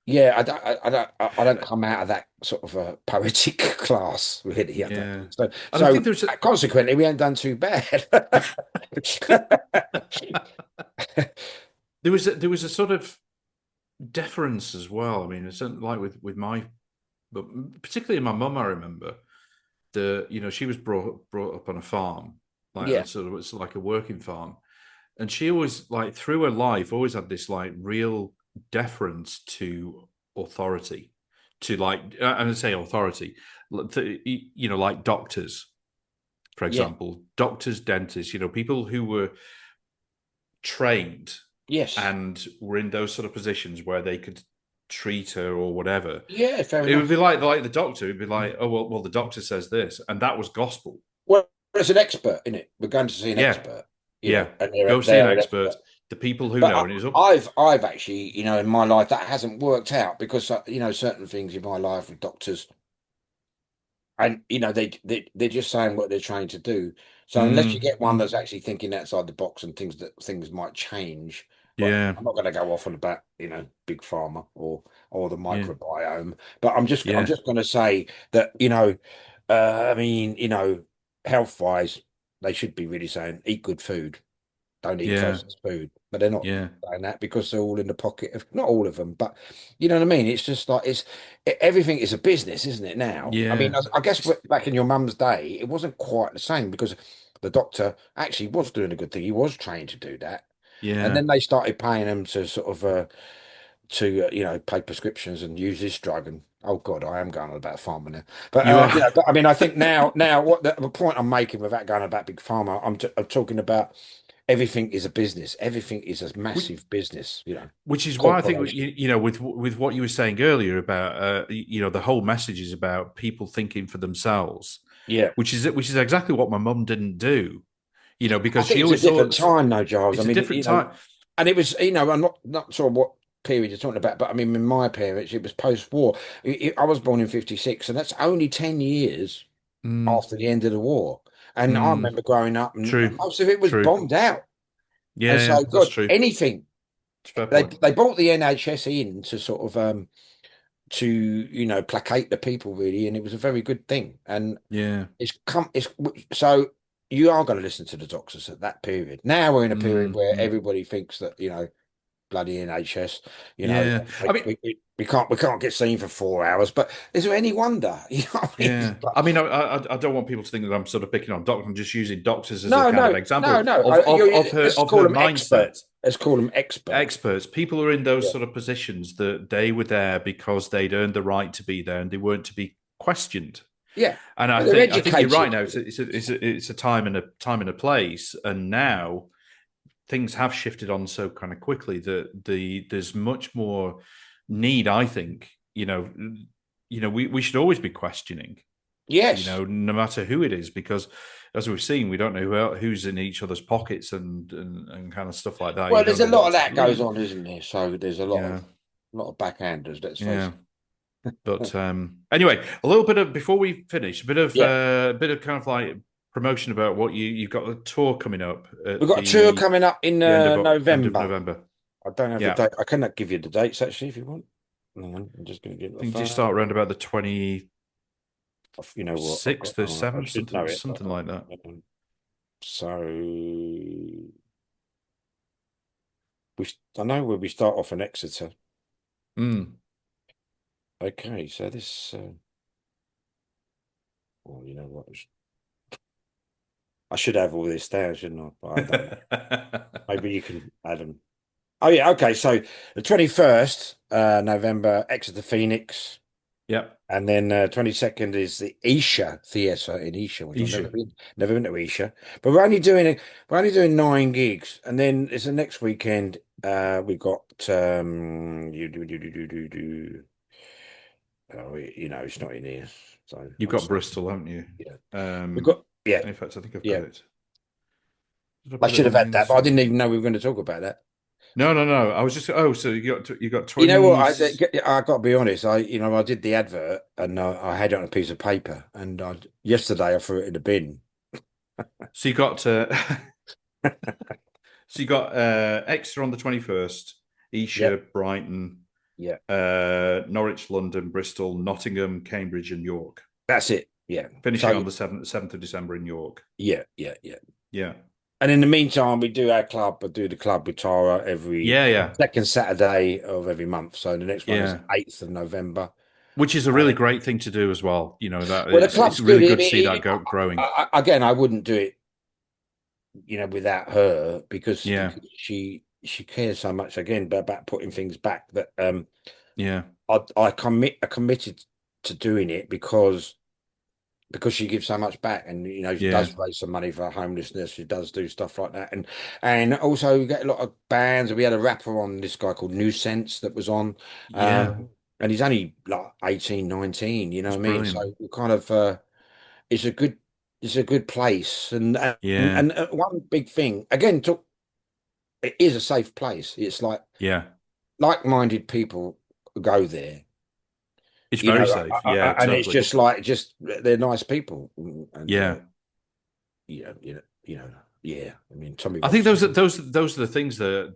yeah, I don't come out of that sort of a poetic class, really. I don't Yeah. think so. And I So think there's a consequently, we haven't done too bad. there was a sort of deference as well. I mean, it's like with my, but particularly my mum. I remember she was brought up on a farm, like Yeah, sort of it's like a working farm, and she always like through her life always had this like real deference to authority, to like and I say authority, like doctors, for Yeah. example, doctors, dentists, people who were trained Yes. and were in those sort of positions where they could treat her or whatever. Yeah. Fair It would be enough. like the doctor. It'd be like, oh well, the doctor says this, and that was gospel. Well, it's an expert, isn't it? We're going to see an Yeah, expert, yeah. and Go see an they're an expert. expert. The people who But know, and it was up. I've actually, in my life that hasn't worked out because certain things in my life with doctors, and they're just saying what they're trying to do. So unless you get one Mm, that's actually thinking outside the box and things might change, but yeah, I'm not going to go off on about big pharma or the yeah, microbiome. But I'm yeah, just going to say that I mean health wise, they should be really saying eat good food, don't eat yeah, processed food, but they're not yeah. saying that because they're all in the pocket of not all of them, but you know what I mean. It's just like everything is a business, isn't it? Now, I mean, Yeah, I guess it's, back in your mum's day, it wasn't quite the same because the doctor actually was doing a good thing. He was trained to do that, and yeah. then they started paying him to sort of pay prescriptions and use this drug. And oh God, I am going on about pharma now. But You are. but, I mean, I think now what the point I'm making without going about big pharma, I'm talking about everything is a business. Everything is a We, massive business. which is why I think Corporation. with what you were saying earlier about the whole message is about people thinking for themselves, Yeah, which is exactly what my mum didn't do. I Because think she it's a always saw different time though, Giles. I it's a mean, different time. and it was, I'm not sure what period you're talking about, but I mean, in my parents, it was post-war. I was born in '56, and that's only 10 years Mm, after the end of the war. And I mm, remember growing up, and true, most of it was true. bombed out. And Yeah, yeah, so, that's God, true. anything It's a fair they point. they brought the NHS in to sort of to placate the people really, and it was a very good thing. And Yeah. it's so you are going to listen to the doctors at that period. Now we're in a period Mm, where mm. everybody thinks that bloody NHS, Yeah. I mean, we can't get seen for 4 hours. But is there any wonder? What I mean? yeah. I mean, I don't want people to think that I'm sort of picking on doctors. I'm just using doctors as a No, kind of no, no, example no. of her Let's of call her them expert. mindset. Let's call them expert. Experts, people who are in those Yeah, sort of positions that they were there because they'd earned the right to be there and they weren't to be questioned. yeah. And I Well, they're think I think you're right educated. now. It's a time and a place, and now things have shifted on so kind of quickly that there's much more need. I think we should always be questioning. Yes. No matter who it is, because as we've seen, we don't know who's in each other's pockets and kind of stuff like that. Well, You there's don't a know lot what of to that goes believe. on, isn't there? So there's a Yeah, lot of backhanders. Let's face yeah. it. But anyway, a little bit of before we finish, Yeah, a bit of kind of like promotion about what you've got a tour coming up we've at got a tour the coming up in end of November. November. I don't have the Yeah, date. I cannot give you the dates actually, if you want. Hang on, I'm just going to get I my think you phone start out. around about the 26th You know what? or I 7th, should know it. something like that. So I know where we start off in Exeter. Mm. Okay, so this. Well, you know what? I should have all this down, shouldn't I? But I don't. Maybe you can add them. Oh yeah, okay. So the 21st November, Exeter Phoenix, Yep, and then 22nd is the Isha Theatre in Isha, which I've Isha. never been to Isha. But we're only doing 9 gigs, and then it's the next weekend. We've got you do. Oh, it's not in here. So You've I'm got sorry. Bristol, haven't you? Yeah, we've Um, got yeah, in fact, I think I've got yeah. it. Did I I put it should have on had the that, but I same? didn't even know we were going to talk about that. No, no, no. I was just. Oh, so you got You know what? 20. I got to be honest. I did the advert and I had it on a piece of paper. And yesterday I threw it in the bin. So you got so you got Exeter on the 21st, Yep. Esher, Brighton, Yeah. Norwich, London, Bristol, Nottingham, Cambridge, and York. That's it. Yeah. Finishing So on the 7th of December in York. yeah, yeah, yeah. Yeah. And in the meantime, we do our club. I do the club with Tara every Yeah, yeah. second Saturday of every month. So the next one is Yeah. 8th of November. Which is a really great thing to do as well. That Well, the it's club's good. really good to see that growing. Again, I wouldn't do it, without her because Yeah. she cares so much again about putting things back that Yeah. I committed to doing it because because she gives so much back, and she Yeah. does raise some money for homelessness. She does do stuff like that, and also you get a lot of bands. We had a rapper on, this guy called New Sense that was on, Yeah. um, and he's only like 18, 19. You know It's what I mean? brilliant. So we kind of it's a good it's a good place, Yeah. and one big thing again. It is a safe place. It's Yeah. like-minded people go there, It's very safe. Yeah, and it's totally. just they're nice people, and Yeah. yeah. I mean, Tommy I think those are Robinson, those are the things that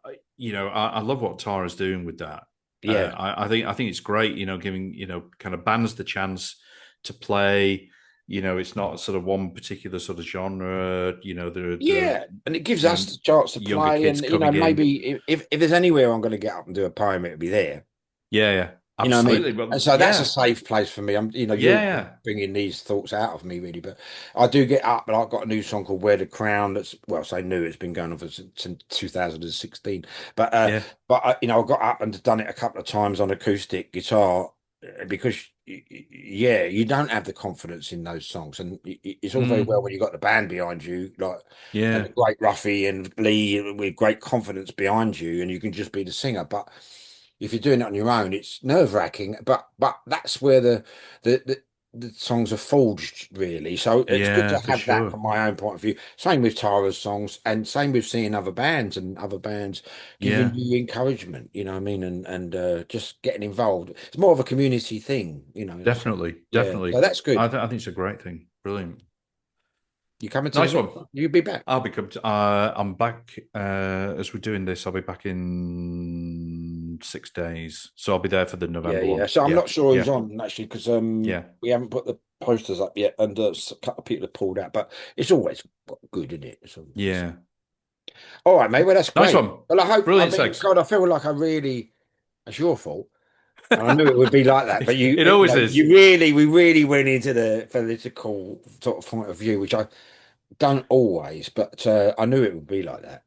I love what Tara's doing with that. yeah, I think it's great, giving kind of bands the chance to play. It's not sort of one particular sort of genre. The yeah, and it gives you know us the chance to younger play, kids and coming in. maybe if there's anywhere I'm going to get up and do a poem, it'll be there. Yeah, yeah, You know what I mean? absolutely. And Well, so that's a yeah, safe place for me. You're yeah, bringing these thoughts out of me, really. But I do get up, and I've got a new song called "Wear the Crown." That's, well, I say new. It's been going on since 2016. But yeah, I've got up and done it a couple of times on acoustic guitar, because yeah, you don't have the confidence in those songs, and it's all very well mm, when you've got the band behind you, like, and yeah, the great Ruffy and Lee with great confidence behind you, and you can just be the singer. But if you're doing it on your own, it's nerve-wracking. But that's where the, the the songs are forged, really. So it's good yeah, to for have that sure. from my own point of view. Same with Tara's songs, and same with seeing other bands and other bands giving Yeah, you encouragement. You know what I mean? And just getting involved. It's more of a community thing. It's, definitely, yeah. So definitely. that's good. I think it's a great thing. Brilliant. You coming to the Nice next one. one? You'll be back. I'm back as we're doing this. I'll be back in 6 days, so I'll be there for the Yeah, November yeah. one. So I'm Yeah, not sure yeah, who's on actually, because yeah, we haven't put the posters up yet, and a couple of people have pulled out. But it's always good, isn't it? yeah. All right, mate. Well, that's Nice great. one. Well, I hope. I Brilliant, mean, sex. God, I feel like I really. It's your fault, and I knew it would be like that. But It always is. we really went into the political sort of point of view, which I don't always, but I knew it would be like that.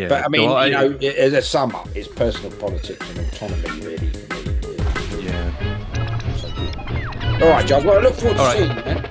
But Yeah. I Well, mean, as a sum up, it's personal politics and autonomy, really, for me. yeah. So good. All right, Giles. Well, I look forward to All seeing right. you, man.